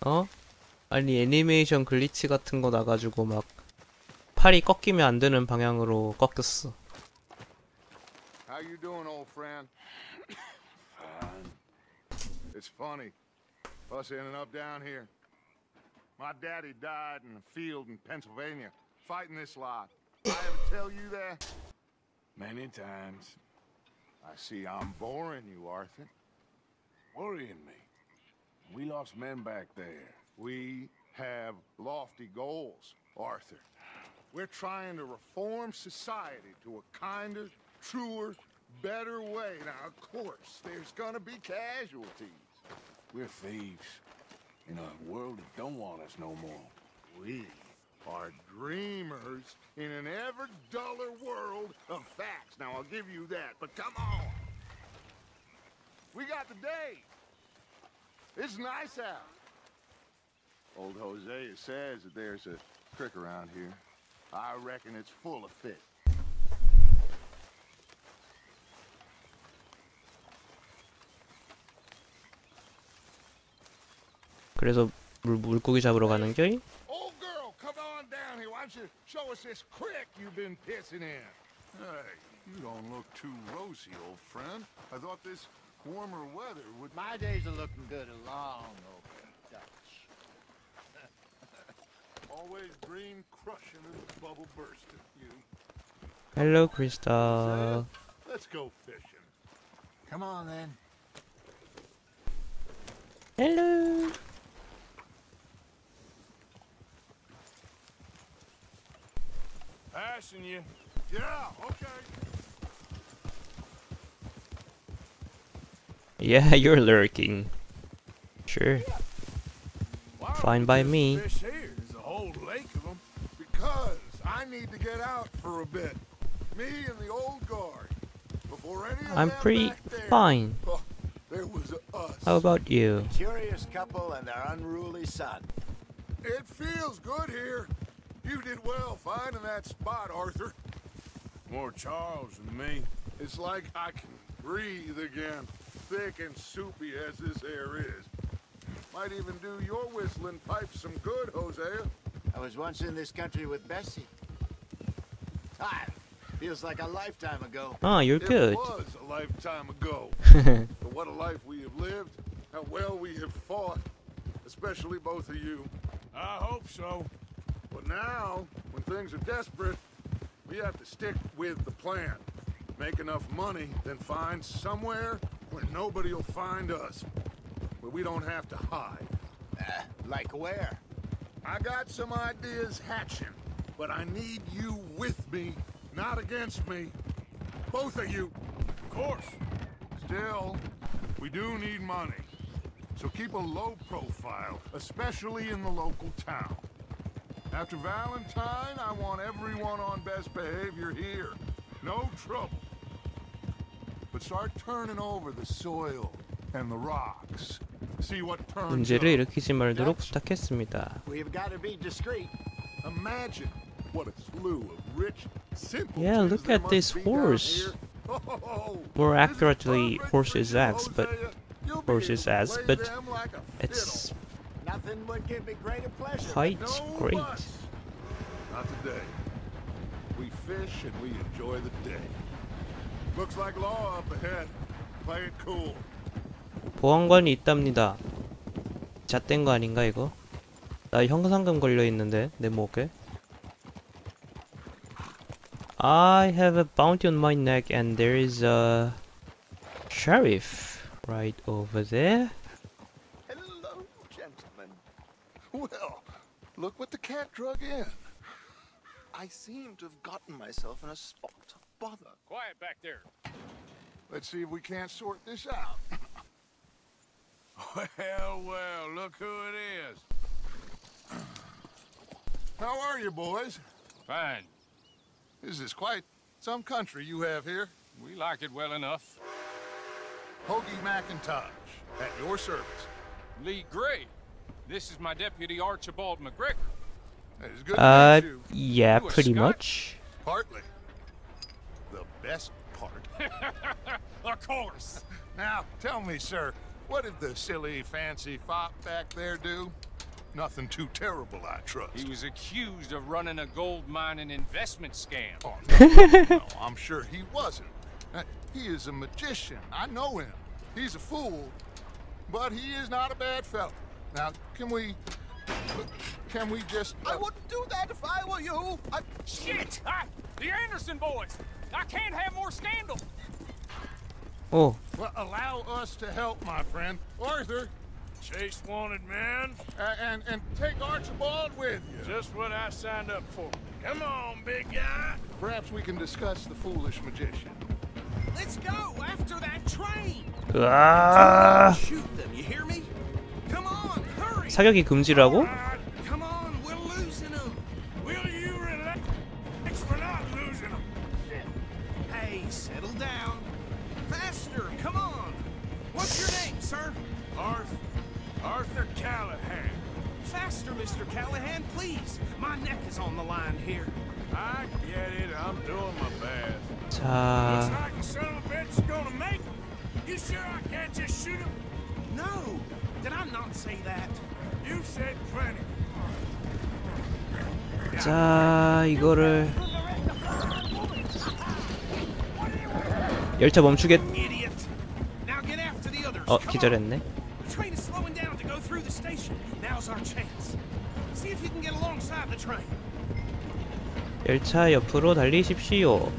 어? 아니 애니메이션 글리치 같은 거 나가지고 막 팔이 꺾이면 안 되는 방향으로 꺾였어. How you doing, old friend? Fine. It's funny, us ending up down here. My daddy died in a field in Pennsylvania, fighting this lot. I ever tell you that? Many times. I see I'm boring you, Arthur. Worrying me. We lost men back there. We have lofty goals, Arthur. We're trying to reform society to a kinder, truer, better way. Now, of course, there's gonna be casualties. We're thieves. In a world that don't want us no more. We are dreamers in an ever duller world of facts. Now, I'll give you that, but come on. We got the day. It's nice out. Old Hosea says that there's a creek around here. I reckon it's full of fish. 그래서 물고기 잡으러 가는 겨? Old girl, come on down here. Why don't you show us this creek you've been pissing in? Hey, you don't look too rosy, old friend. I thought this warmer weather would... My days are looking good along over Dutch. Always green crushing and bubble bursting, you. 헬로 크리스탈. Let's go fishing. Come on, then. 헬로. Passing you. Yeah, okay. Yeah, you're lurking. Sure. Why don't Fine we by just me. Fish here. There's a whole lake of them. Because I need to get out for a bit. Me and the old guard. Before any of I'm them pretty back there, fine. oh, there was us. How about you? Curious couple and their unruly son. It feels good here. You did well finding that spot, Arthur. More Charles than me. It's like I can breathe again. Thick and soupy as this air is. Might even do your whistling pipes some good, Hosea. I was once in this country with Bessie. Ah, feels like a lifetime ago. Oh, you're good. It was a lifetime ago. But what a life we have lived. How well we have fought. Especially both of you. I hope so. But now, when things are desperate, we have to stick with the plan. Make enough money, then find somewhere Where nobody'll find us. Where we don't have to hide. Like where? I got some ideas hatching, but I need you with me, not against me. Both of you. Of course. Still, we do need money. So keep a low profile, especially in the local town. After Valentine, I want everyone on best behavior here. No trouble. But start turning over the soil and the rocks. See what turns 문제를 up. 일으키지 말도록 부탁했습니다. We've got to be discreet. Imagine what a slew of rich, simple Yeah, look at this horse. More accurately, horse's ass, but horse's ass, but it's Nothing would give me greater pleasure. quite great. Not today. We fish and we enjoy the day. Looks like law up ahead. Play it cool. 보안관이 있답니다. 잣된 거 아닌가 이거? 나 형사금 걸려 있는데 내 목에. I have a bounty on my neck and there is a sheriff right over there. Hello, gentlemen. Well, look what the cat drug in. I seem to have gotten myself in a spot of bother. Quiet back there. Let's see if we can't sort this out. Well, look who it is. How are you, boys? Fine. This is quite some country you have here. We like it well enough. Hoagie McIntosh, at your service. Lee Gray. This is my deputy Archibald McGregor. It's good to meet you. Yeah, You a pretty Scot? much. Partly. The best part. Of course. Now, tell me, sir, what did the silly, fancy fop back there do? Nothing too terrible, I trust. He was accused of running a gold mining investment scam. Oh, no, I'm sure he wasn't. He is a magician. I know him. He's a fool, but he is not a bad fellow. Now, can we just... I wouldn't do that if I were you. Shit! The Anderson boys! I can't have more scandal! Oh, Well, allow us to help, my friend. Arthur, Chase wanted, man. and take Archibald with you. Just what I signed up for. Come on, big guy. Perhaps we can discuss the foolish magician. Let's go after that train. Shoot them, you hear me? Come on, hurry. 사격이 금지라고? Come on, we're losing them. Will you relax? We're not losing them. Hey, settle down. Faster, come on. What's your name, sir? Arthur Callahan. Faster, Mr. Callahan, please. My neck is on the line here. I get it. I'm doing my best. Looks 자, like the son of a bitch is gonna make it. You sure I can't just shoot him? No, did I not say that? You said plenty. 자 이거를 열차 멈추겠. Idiot. Now get after the others. 어 Come on. 기절했네. The train is slowing down to go through the station. Now's our chance. See if you can get alongside the train. 열차 옆으로 달리십시오.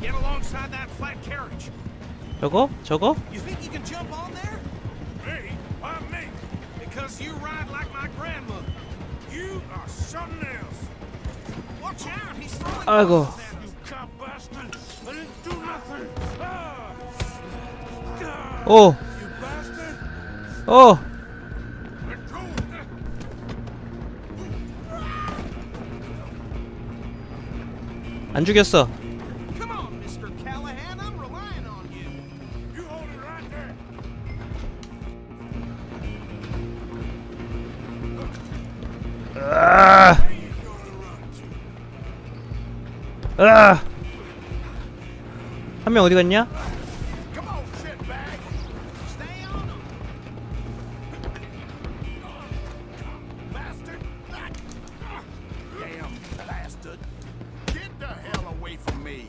Get alongside that flat carriage. 저거? You think you can jump on there? Me? Why me? Because you ride like my grandmother. You are something else. Watch out, he's throwing 아이고. bombs at us. You cop bastard. I didn't do nothing. 오, You bastard. 오. Let go. 안 죽였어. Come on, Mr. Callahan, I'm relying on you. You hold it right there. 아, Where you gonna run to? 아. 한 명 어디 갔냐? Come on, shitbag. Stay on him. Bastard. Damn bastard. Get the hell away from me.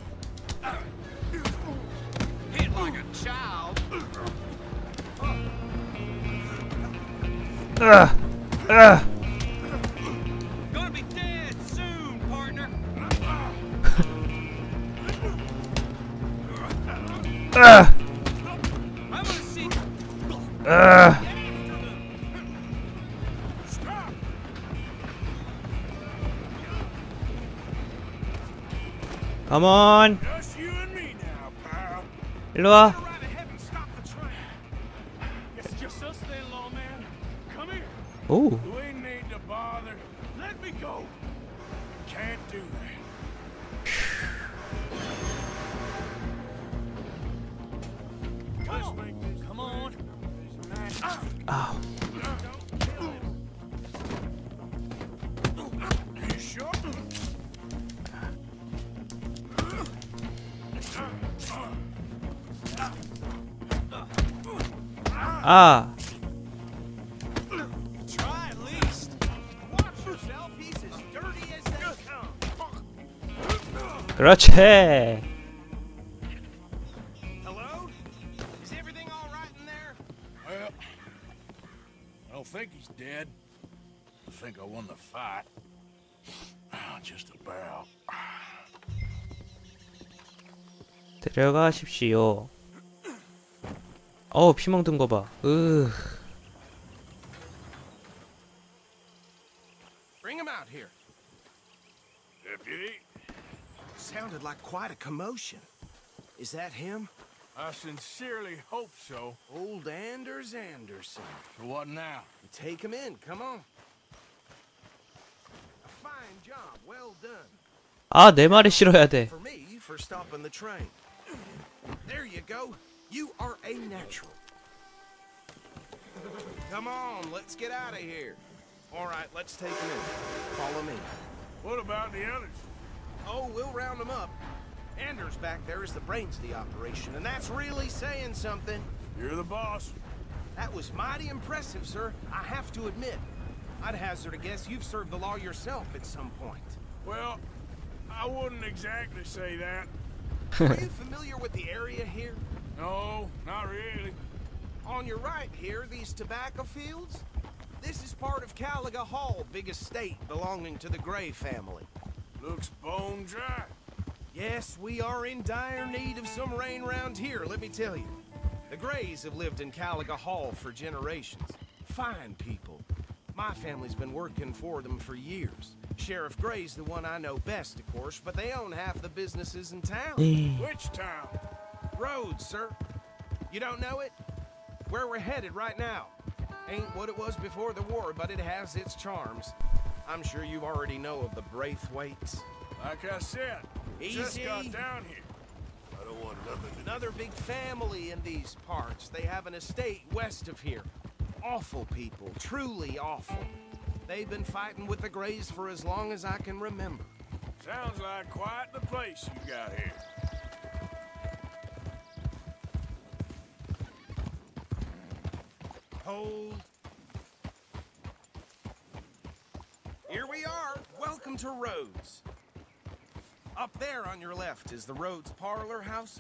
Hit like a child. Gonna be dead soon, partner. Come on. 일로 와. 오. We need to bother. Let me go. Can't do that. Come on. Ow. You sure? 아. Try at least. Watch yourself. He's as dirty as they come. 그렇지. Hello? Is everything all right in there? Well, I don't think he's dead. I think I won the fight. Just about. 데려가십시오. 피 멍든 거 봐. Bring him out here. Deputy? Sounded like quite a commotion. Is that him? I sincerely hope so. Old Anders Anderson. For what now? Take him in. Come on. A fine job. Well done. 아, 내 말이 싫어야 돼. For me, for stopping the train. There you go. You are a natural. Come on, let's get out of here. All right, let's take him in. Follow me. What about the others? Oh, we'll round them up. Anders back there is the brains of the operation, and that's really saying something. You're the boss. That was mighty impressive, sir. I have to admit. I'd hazard a guess you've served the law yourself at some point. Well, I wouldn't exactly say that. Are you familiar with the area here? No, not really. On your right here, these tobacco fields? This is part of Caliga Hall, big estate belonging to the Gray family. Looks bone dry. Yes, we are in dire need of some rain round here, let me tell you. The Grays have lived in Caliga Hall for generations. Fine people. My family's been working for them for years. Sheriff Gray's the one I know best, of course, but they own half the businesses in town. Which town? Rhodes, sir. You don't know it? Where we're headed right now. Ain't what it was before the war, but it has its charms. I'm sure you already know of the Braithwaites. Like I said, just Easy. got down here. I don't want nothing to Another big family in these parts. They have an estate west of here. Awful people, truly awful. They've been fighting with the Grays for as long as I can remember. Sounds like quite the place you got here. Hold. Here we are. Welcome to Rhodes. Up there on your left is the Rhodes Parlor House.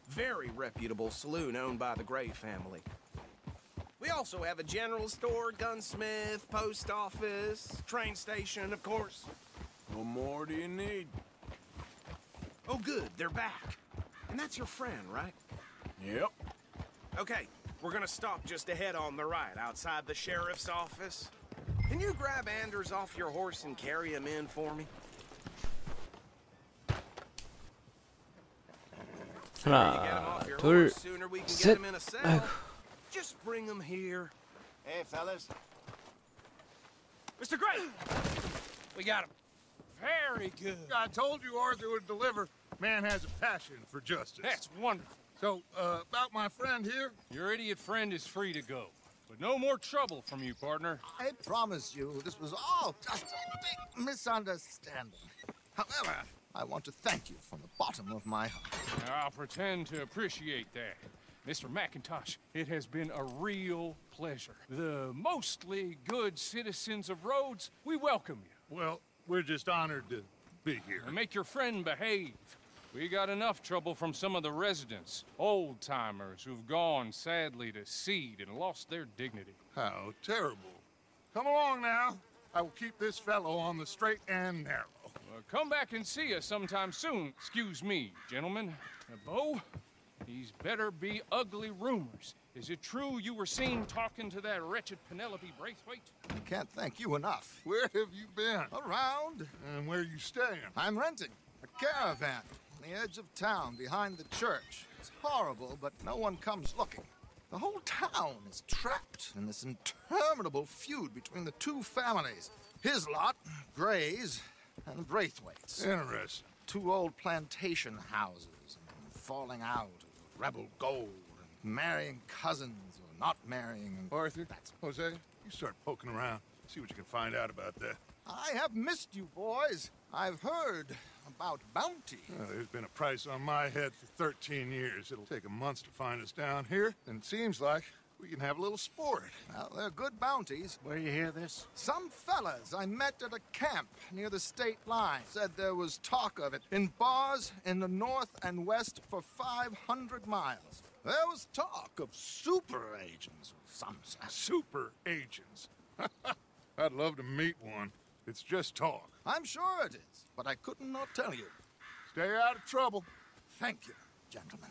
Very reputable saloon owned by the Gray family. We also have a general store, gunsmith, post office, train station, of course. What more do you need? Oh, good. They're back. And that's your friend, right? Yep. Okay, we're gonna stop just ahead on the right, outside the sheriff's office. Can you grab Anders off your horse and carry him in for me? 하나, 둘, 셋. 아이고. Just bring him here. Hey, fellas. Mr. Gray! We got him. Very good. I told you Arthur would deliver. Man has a passion for justice. That's wonderful. So, about my friend here? Your idiot friend is free to go. But no more trouble from you, partner. I promise you, this was all just a big misunderstanding. However, I want to thank you from the bottom of my heart. I'll pretend to appreciate that. Mr. McIntosh, it has been a real pleasure. The mostly good citizens of Rhodes, we welcome you. Well, we're just honored to be here. And make your friend behave. We got enough trouble from some of the residents, old-timers who've gone, sadly, to seed and lost their dignity. How terrible. Come along now. I will keep this fellow on the straight and narrow. Come back and see us sometime soon. Excuse me, gentlemen. Bo, These better be ugly rumors. Is it true you were seen talking to that wretched Penelope Braithwaite? I can't thank you enough. Where have you been? Around. And where you staying? I'm renting a caravan on the edge of town behind the church. It's horrible, but no one comes looking. The whole town is trapped in this interminable feud between the two families. His lot, Gray's, and Braithwaite's. Interesting. Two old plantation houses, and falling out, rebel gold, and marrying cousins or not marrying. And Arthur, Jose, you start poking around. See what you can find out about that. I have missed you, boys. I've heard about bounty. There's been a price on my head for 13 years. It'll take a month to find us down here, and it seems like we can have a little sport. Well, they're good bounties. Where you hear this? Some fellas I met at a camp near the state line said there was talk of it in bars in the north and west for 500 miles. There was talk of super agents of some sort. Super agents. I'd love to meet one. It's just talk. I'm sure it is, but I couldn't not tell you. Stay out of trouble. Thank you, gentlemen.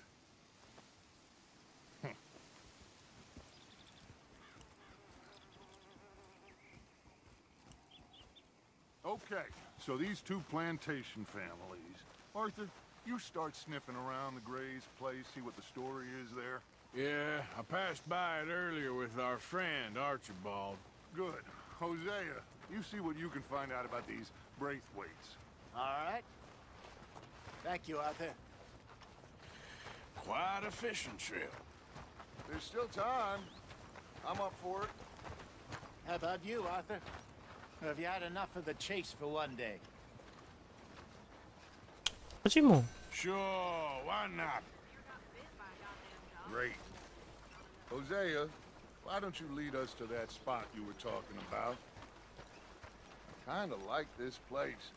Okay, so these two plantation families. Arthur, you start sniffing around the Gray's place, see what the story is there. Yeah, I passed by it earlier with our friend, Archibald. Good. Hosea, you see what you can find out about these Braithwaites. All right. Thank you, Arthur. Quite a fishing trip. There's still time. I'm up for it. How about you, Arthur? Have you had enough of the chase for one day? 하지 뭐. Sure, why not? Great. Hosea, why don't you lead us to that spot you were talking about? I kinda like this place.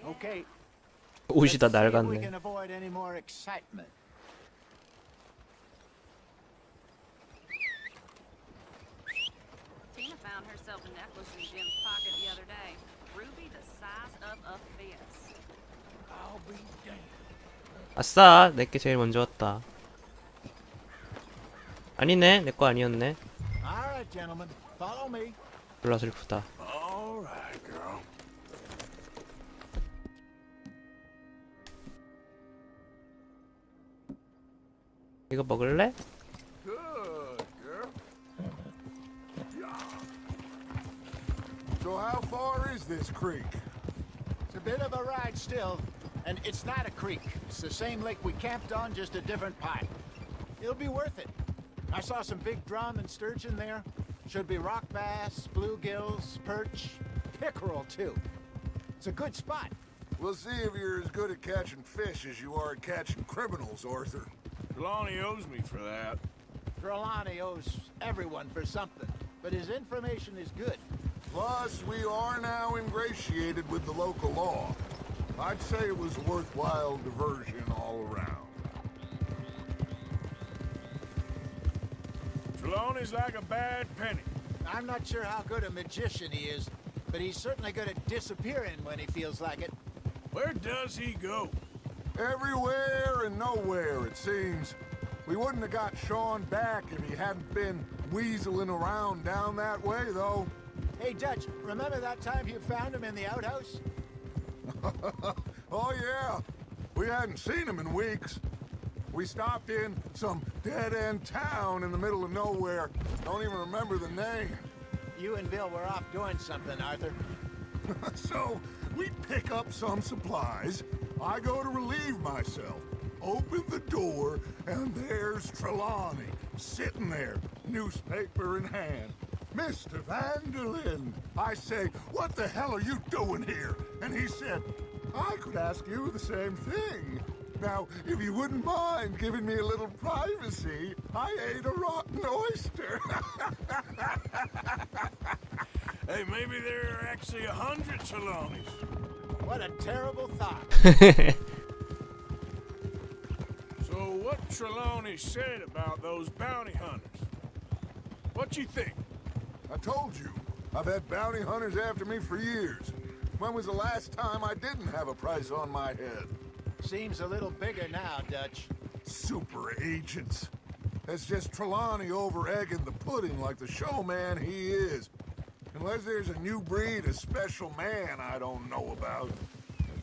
Okay. 옷이 다 Let's see if we 낡았네. can avoid any more excitement. Tina found herself a necklace in Jim's pocket the other day. Ruby the size of a fist. I'll be damned. 아싸, 내게 제일 먼저 왔다. 아니네, 내 거 아니었네. All right, gentlemen, follow me. 졸라 슬프다. All right, girl. 이거 먹을래? Good, girl. So how far is this creek? It's a bit of a ride still, and it's not a creek. It's the same lake we camped on, just a different pipe. It'll be worth it. I saw some big drum and sturgeon there. Should be rock bass, bluegills, perch, pickerel too. It's a good spot. We'll see if you're as good at catching fish as you are at catching criminals, Arthur. Trelawney owes me for that. Trelawney owes everyone for something, but his information is good. Plus, we are now ingratiated with the local law. I'd say it was a worthwhile diversion all around. Trelawney's like a bad penny. I'm not sure how good a magician he is, but he's certainly good at disappearing when he feels like it. Where does he go? Everywhere and nowhere, it seems. We wouldn't have got Sean back if he hadn't been weaseling around down that way, though. Hey, Dutch, remember that time you found him in the outhouse? Oh, yeah. We hadn't seen him in weeks. We stopped in some dead-end town in the middle of nowhere. Don't even remember the name. You and Bill were off doing something, Arthur. So, we pick up some supplies. I go to relieve myself. Open the door, and there's Trelawney, sitting there, newspaper in hand. Mr. Vanderlyn. I say, what the hell are you doing here? And he said, I could ask you the same thing. Now, if you wouldn't mind giving me a little privacy, I ate a rotten oyster. Hey, maybe there are actually 100 Trelawneys. What a terrible thought. So what Trelawney said about those bounty hunters? What you think? I told you, I've had bounty hunters after me for years. When was the last time I didn't have a price on my head? Seems a little bigger now, Dutch. super agents. That's just Trelawney over-egging the pudding like the showman he is. Unless there's a new breed of special man I don't know about.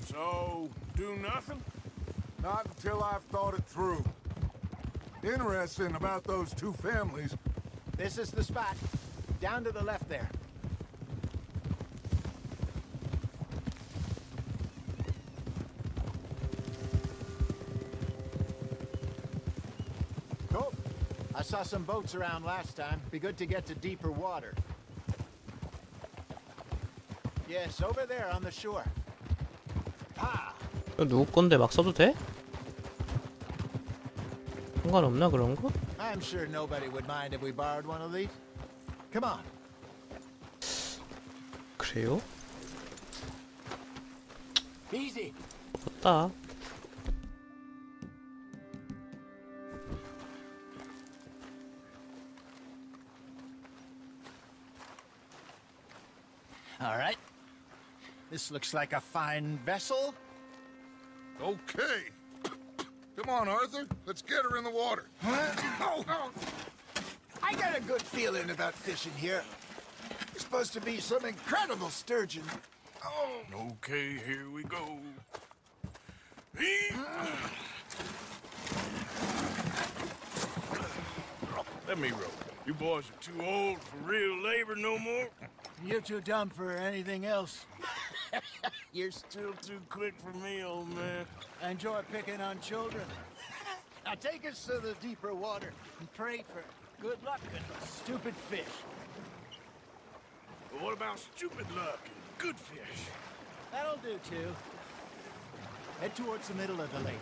So, do nothing? Not until I've thought it through. Interesting about those two families. This is the spot. Down to the left there. Cool. I saw some boats around last time. Be good to get to deeper water. Yes, over there on the shore. Ah. 이거 누구 건데 막 써도 돼? 상관없나 그런 거? I'm sure nobody would mind if we borrowed one of these. Come on. 그래요? Easy. 없다. All right. This looks like a fine vessel. Okay. Come on, Arthur. Let's get her in the water. I got a good feeling about fishing here. It's supposed to be some incredible sturgeon. Okay, here we go. Let me row. You boys are too old for real labor no more. You're too dumb for anything else. You're still too quick for me, old man. I enjoy picking on children. Now take us to the deeper water and pray for good luck and stupid fish. But what about stupid luck and good fish? That'll do, too. Head towards the middle of the lake.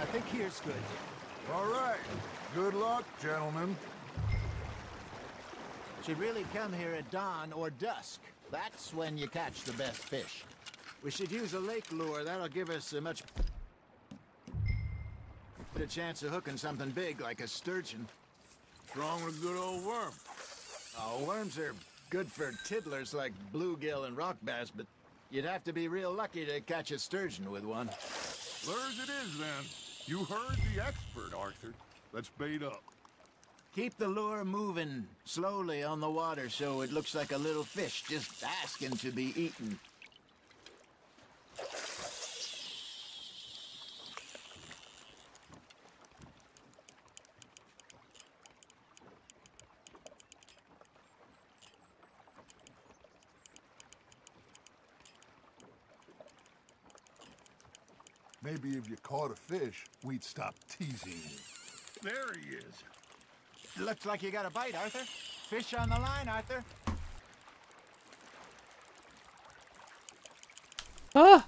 I think here's good. All right. Good luck, gentlemen. Should really come here at dawn or dusk. That's when you catch the best fish. We should use a lake lure. That'll give us a much better chance of hooking something big like a sturgeon. What's wrong with a good old worm? Oh, worms are good for tiddlers like bluegill and rock bass, but you'd have to be real lucky to catch a sturgeon with one. Lures it is, then. You heard the expert, Arthur. Let's bait up. Keep the lure moving slowly on the water so it looks like a little fish just asking to be eaten. Maybe if you caught a fish, we'd stop teasing you. There he is. Looks like you got a bite, Arthur. Fish on the line, Arthur. 아!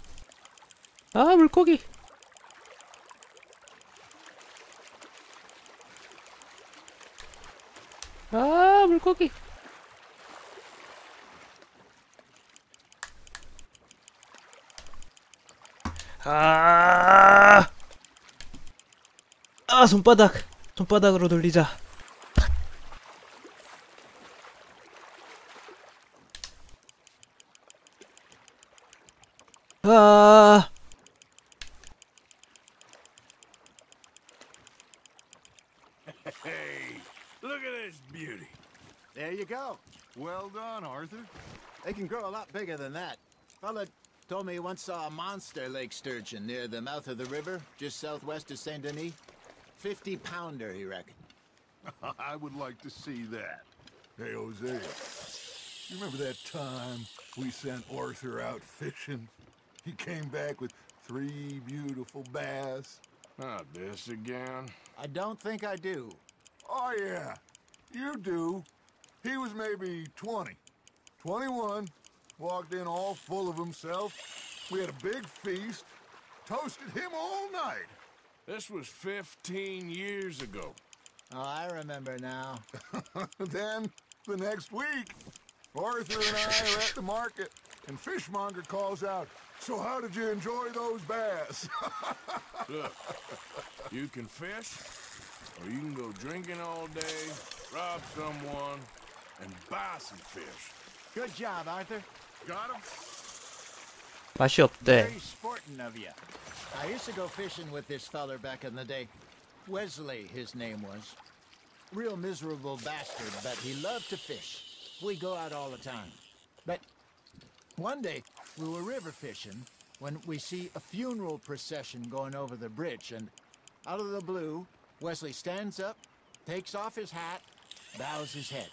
아, 물고기. 아, 물고기. 아, 손바닥으로 돌리자. 아, Hey, look at this beauty. There you go. Well done, Arthur. They can grow a lot bigger than that. Fella told me he once saw a monster lake sturgeon near the mouth of the river, just southwest of Saint Denis. 50-pounder, he reckoned. I would like to see that. Hey, Jose, you remember that time we sent Arthur out fishing? He came back with 3 beautiful bass. Not this again. I don't think I do. Oh, yeah, you do. He was maybe 20, 21, walked in all full of himself. We had a big feast, toasted him all night. This was 15 years ago. Oh, I remember now. Then, the next week, Arthur and I are at the market, and Fishmonger calls out, "So how did you enjoy those bass?" Look, you can fish, Or you can go drinking all day, rob someone, and buy some fish. Good job, Arthur. Got him? 맛이 없대. Very sporting of you. I used to go fishing with this feller back in the day. Wesley, his name was. Real miserable bastard, but he loved to fish. We go out all the time. But one day, we were river fishing when we see a funeral procession going over the bridge, and out of the blue, Wesley stands up, takes off his hat, bows his head.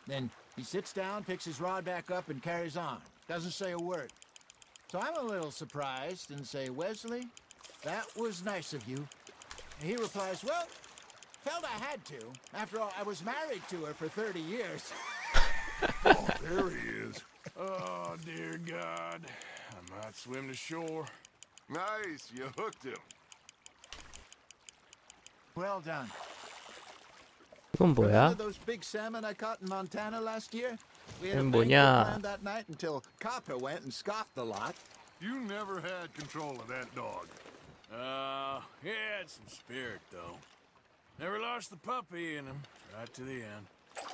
Then he sits down, picks his rod back up, and carries on. Doesn't say a word. So I'm a little surprised and say, Wesley, that was nice of you. And he replies, well, felt I had to. After all, I was married to her for 30 years. Oh, there he is. Oh, dear God. I might swim to shore. Nice, you hooked him. Well done. 이건 뭐야? Remember those big salmon I caught in Montana last year? We had a 이건 banquet 뭐냐? planned that night until Copper went and scoffed a lot. You never had control of that dog. He had some spirit, though. Never lost the puppy in him, right to the end.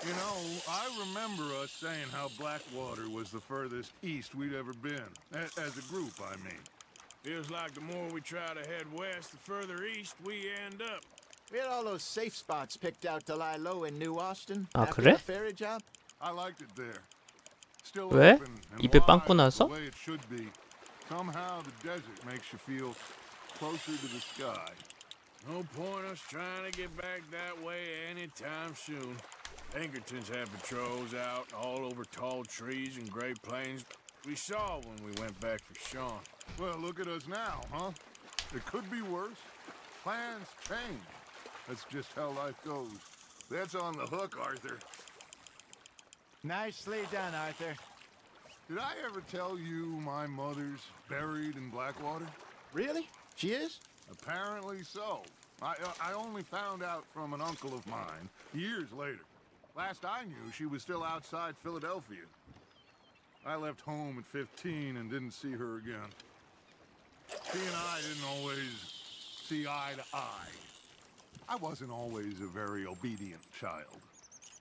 You know, I remember us saying how Blackwater was the furthest east we'd ever been. As a group, I mean. Feels like the more we try to head west, the further east we end up. We had all those safe spots picked out to lie low in New Austin 아, after 그래? the ferry job. I liked it there. Still 왜? open and 입에 wide 빵꾸 나서? the way it should be. Somehow the desert makes you feel closer to the sky. No point us trying to get back that way anytime soon. Pinkertons had patrols out all over tall trees and Great Plains. We saw when we went back for Sean. Well, look at us now, huh? It could be worse. Plans change. That's just how life goes. That's on the hook, Arthur. Nicely done, Arthur. Did I ever tell you my mother's buried in Blackwater? Really? She is? Apparently so. I only found out from an uncle of mine years later. Last I knew, she was still outside Philadelphia. I left home at 15 and didn't see her again. She and I didn't always see eye to eye. I wasn't always a very obedient child.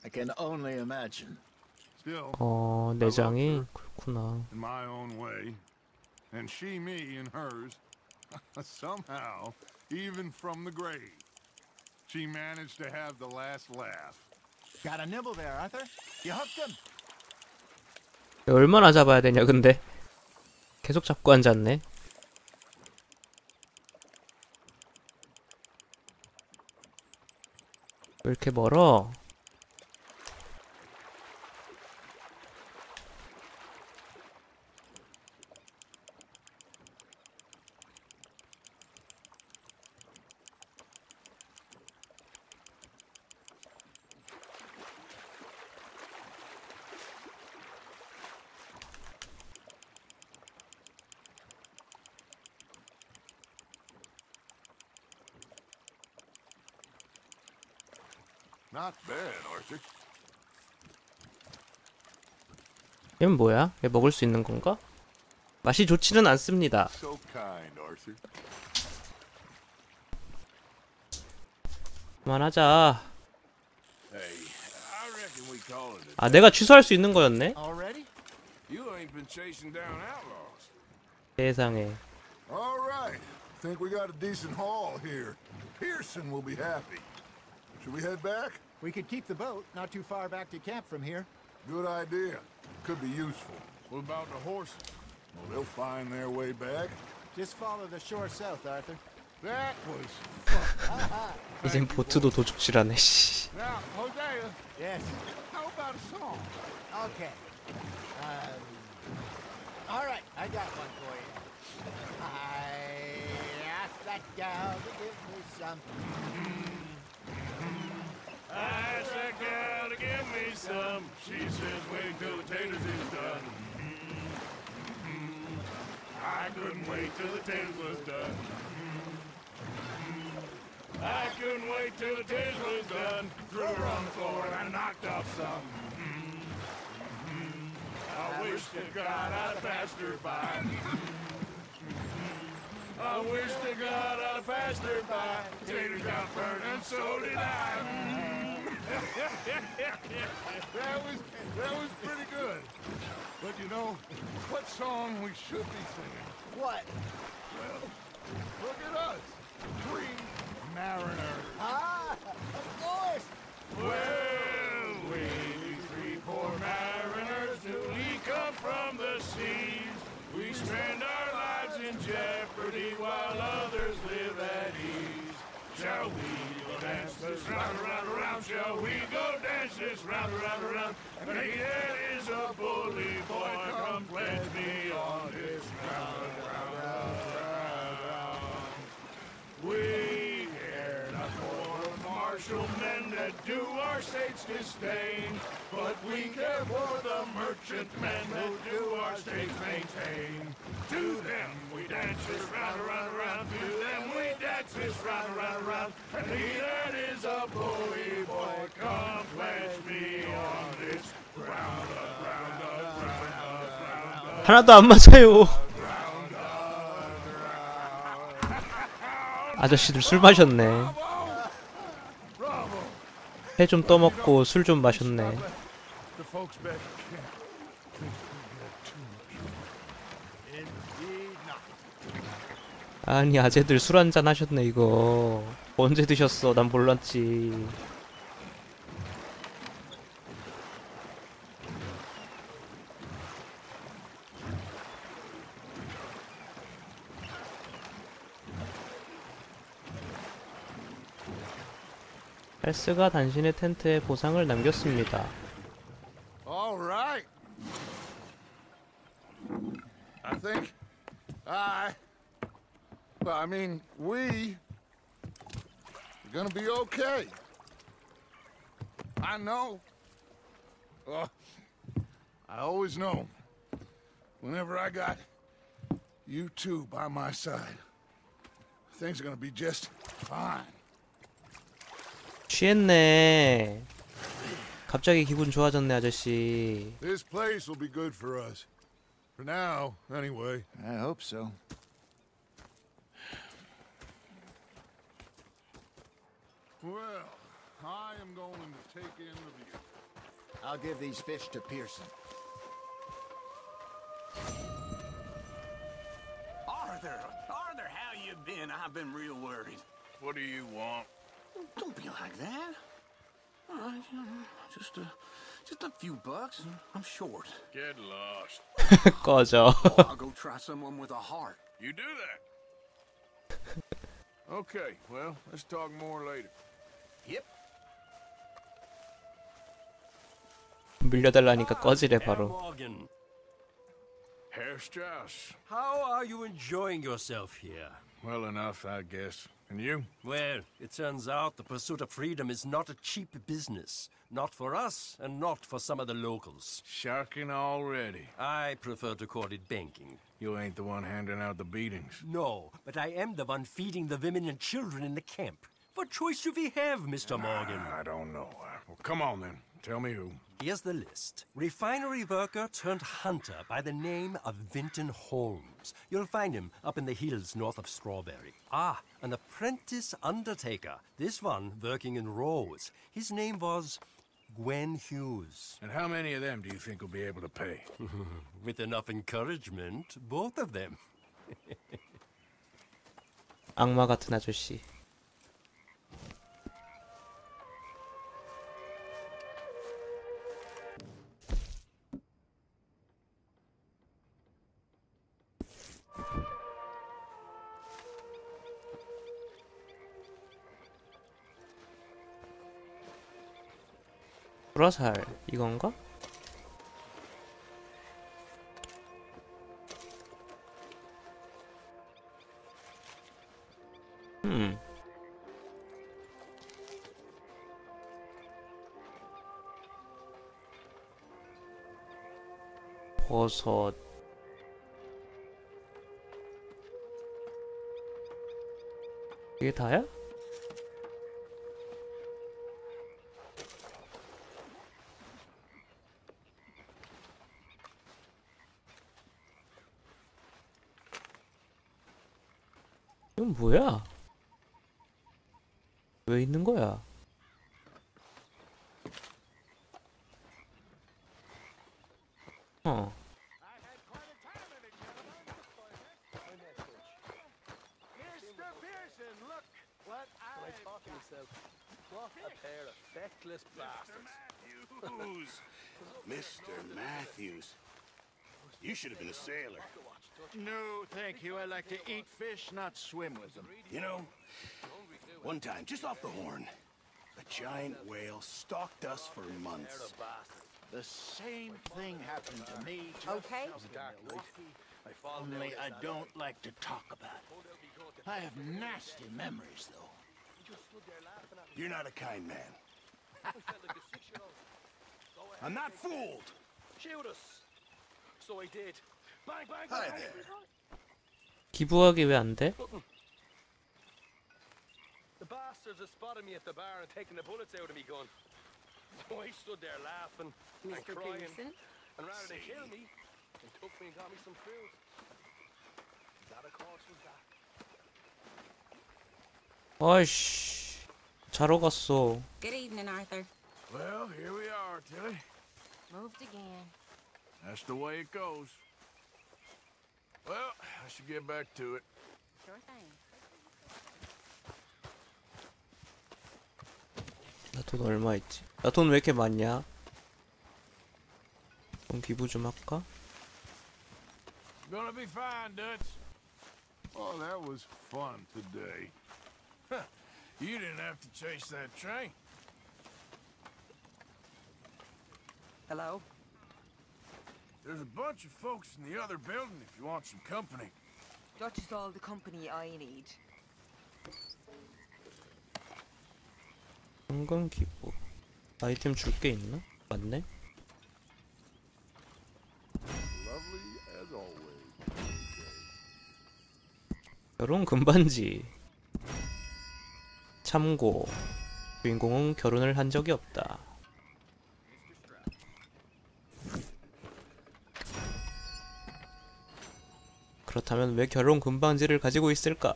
I can only imagine. Still, 내장이 그렇구나. in my own way, and she me in hers. Somehow, even from the grave, she managed to have the last laugh. Got a nibble there, Arthur. You hooked him. 얼마나 잡아야 되냐 근데. 계속 잡고 앉았네. 왜 이렇게 멀어? Not bad, Arthur. 얘는 뭐야? 얘 먹을 수 있는 건가? 맛이 좋지는 않습니다. So kind, Arthur. 그만하자. Hey, I reckon we call it a 아, 내가 취소할 수 있는 거였네? Already? You ain't been chasing down outlaws. 세상에. All right. Think we got a decent haul here. Pearson will be happy. Should we head back? We could keep the boat not too far back to camp from here. Good idea. Could be useful. What about the horses? Well, they'll find their way back. Just follow the shore south, Arthur. That was 이젠 보트도 도둑질하네, 씨. Now, Hosea. Yes. How about a song? Okay. All right, I got one for you. I asked that gal to give me some. I asked that gal to give me some. She says wait till the taters is done. I couldn't wait till the taters was done. I couldn't wait till the taters was done. Threw her on the floor and I knocked off some. I wish to God I'd passed her by. I wish to God I'd passed her by. Taters got burned and so did I. That was pretty good. But you know, what song we should be singing? What? Well, look at us. Three mariners. Ah, of course. Well, we three poor mariners newly come from the seas. We spend our lives in jeopardy while others live at ease. Shall we go dance this round, around, around? Shall we go dance this round, around, around? And that is a bully boy, come pledge me on this round, round, round, round. We care not for martial men that do our state's disdain, but we care for the merchant men that do our state's maintain. To them we dance this round, around, around. To them we dance this round, around, around. And he that is a bully boy, come pledge me on this ground, ground, ground, ground. 하나도 안 맞아요. 아저씨들 술 마셨네. 회 좀 떠먹고 술 좀 마셨네. The folks back can't think we get too much. Indeed not. 아니 아재들 술 한잔 하셨네 이거. 언제 드셨어? 난 몰랐지. 헬스가 당신의 텐트에 보상을 남겼습니다. All right. I think I mean, we are gonna be okay. I know. I always know. Whenever I got you two by my side, things are gonna be just fine. 취했네. 갑자기 기분 좋아졌네 아저씨. This place will be good for us. For now, anyway. I hope so. Well, I am going to take in the view. I'll give these fish to Pearson. Arthur, how you been? I've been real worried. What do you want? Don't be like that. All right, just a few bucks. I'm short. Get lost. 꺼져. I'll go try someone with a heart. You do that. Okay, well, let's talk more later. Yep. 밀려달라니까 꺼지래 바로. Morgan, Herr Strauss. how are you enjoying yourself here? Well enough, I guess. And you? Well, it turns out the pursuit of freedom is not a cheap business. Not for us, and not for some of the locals. Sharking already. I prefer to call it banking. You ain't the one handing out the beatings. No, but I am the one feeding the women and children in the camp. What choice do we have, Mr. Morgan? I don't know. Well, come on then. Tell me who. Here's the list. Refinery worker turned hunter by the name of Vinton Holmes. You'll find him up in the hills north of Strawberry. Ah, an apprentice undertaker. This one working in Rose. His name was Gwen Hughes. And how many of them do you think will be able to pay? With enough encouragement, both of them. 악마 같은 아저씨. 불화살 이건가? 버섯 이게 다야? 이건 뭐야? 왜 있는 거야? 어. Mr. Pearson, look what I got. What a pair of feckless bastards. Matthews. Mr. Matthews. You should have been a sailor. No, thank you. I like to eat fish, not swim with them. You know, one time, just off the horn, a giant whale stalked us for months. The same thing happened to me. Okay. Only I don't like to talk about it. I have nasty memories, though. You're not a kind man. I'm not fooled. Shoot us. So I did. Bang, bang, Hi bang. there. 기부하기 왜 안 돼? The bastards have spotted me at the bar and taken the bullets out of me gun. So I stood there laughing and Mr. crying. Pearson? And rather than kill me, they took me and got me some food. That, of course, was that. 아이씨. 자러 갔어. Good evening, Arthur. Well, here we are, Tilly. Moved again. That's the way it goes. Well, I should get back to it. Sure thing. 나 돈 얼마 있지? 나 돈 왜 이렇게 많냐? 돈 기부 좀 할까? Gonna be fine, Dutch. Oh, that was fun today. Huh. You didn't have to chase that train. Hello? There's a bunch of folks in the other building if you want some company. Dutch is all the company I need. 현금 기부. 아이템 줄 게 있나? 맞네. Lovely as always. 결혼 금반지. 참고. 주인공은 결혼을 한 적이 없다. 그렇다면 왜 결혼 금반지를 가지고 있을까?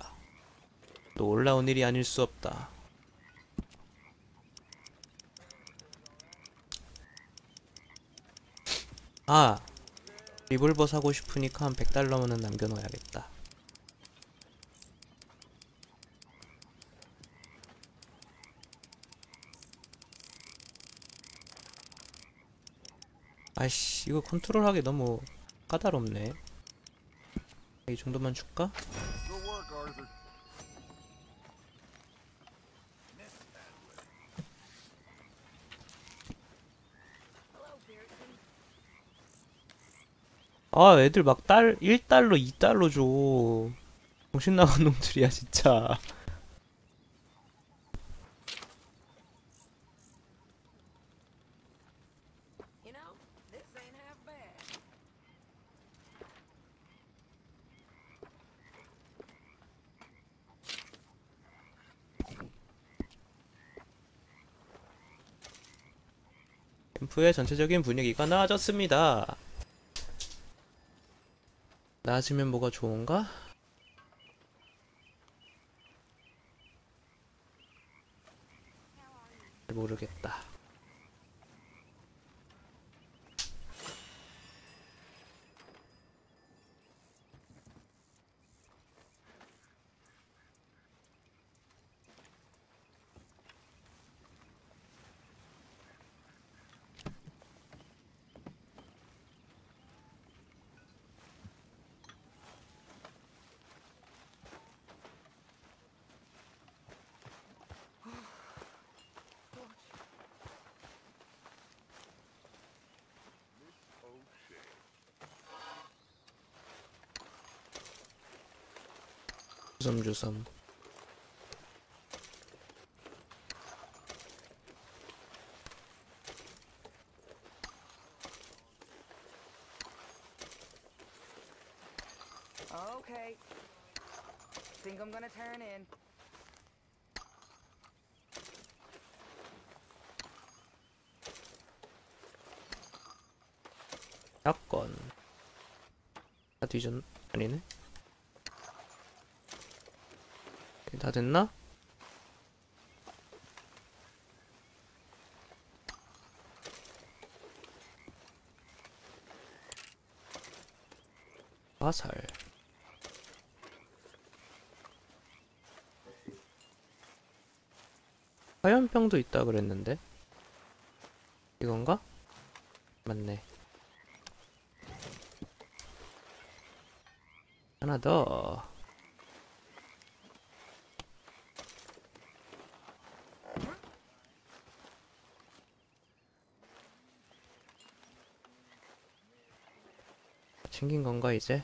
놀라운 일이 아닐 수 없다. 아! 리볼버 사고 싶으니까 한 100달러면은 남겨놓아야겠다. 아이씨, 이거 컨트롤하기 너무 까다롭네. 이 정도만 줄까? Good work, Arthur. 아, 애들 막 1달러, 2달러 줘. 정신 나간 놈들이야, 진짜. You know, this ain't half bad. 캠프의 전체적인 분위기가 나아졌습니다. 나아지면 뭐가 좋은가? 모르겠다. 주섬주섬. Okay. Think I'm gonna turn in. 사건. 다 뒤졌... 아니네. 다 됐나? 화살. 화염병도 있다 그랬는데? 이건가? 맞네. 하나 더. 챙긴 건가 이제?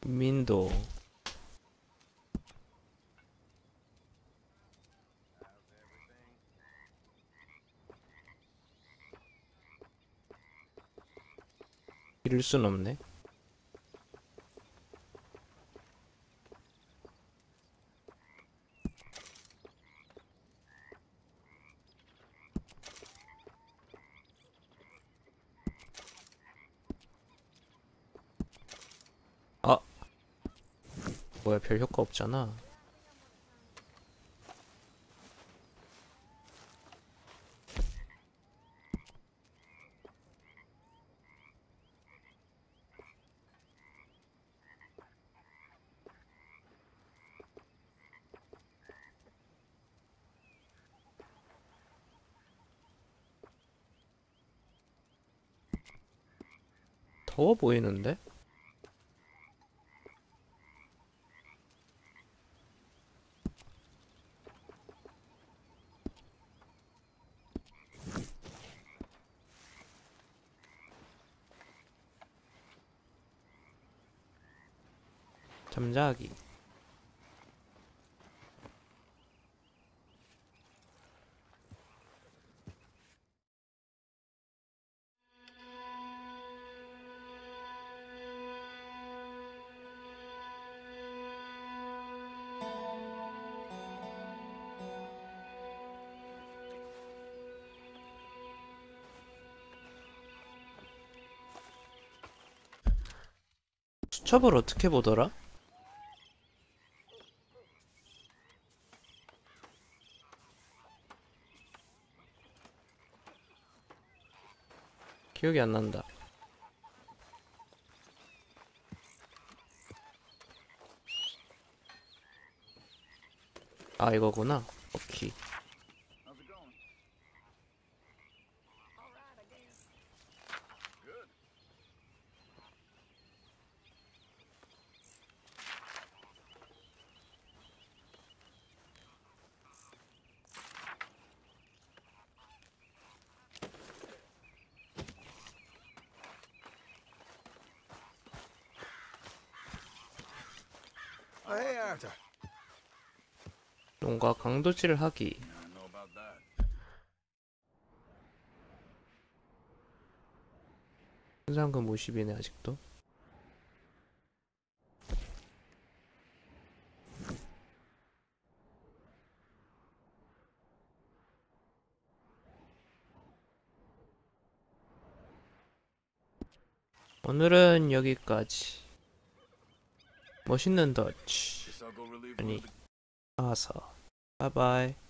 민도. 잃을 순 없네. 아, 뭐야, 별 효과 없잖아. 더워 보이는데? 잠자기. 수첩을 어떻게 보더라? 기억이 안 난다. 아, 이거구나. 오케이. Hey, Arthur. 뭔가 강도질을 하기. 현상금 50이네 아직도. 오늘은 여기까지. 멋있는 더치. 아니, 아서. 바이바이.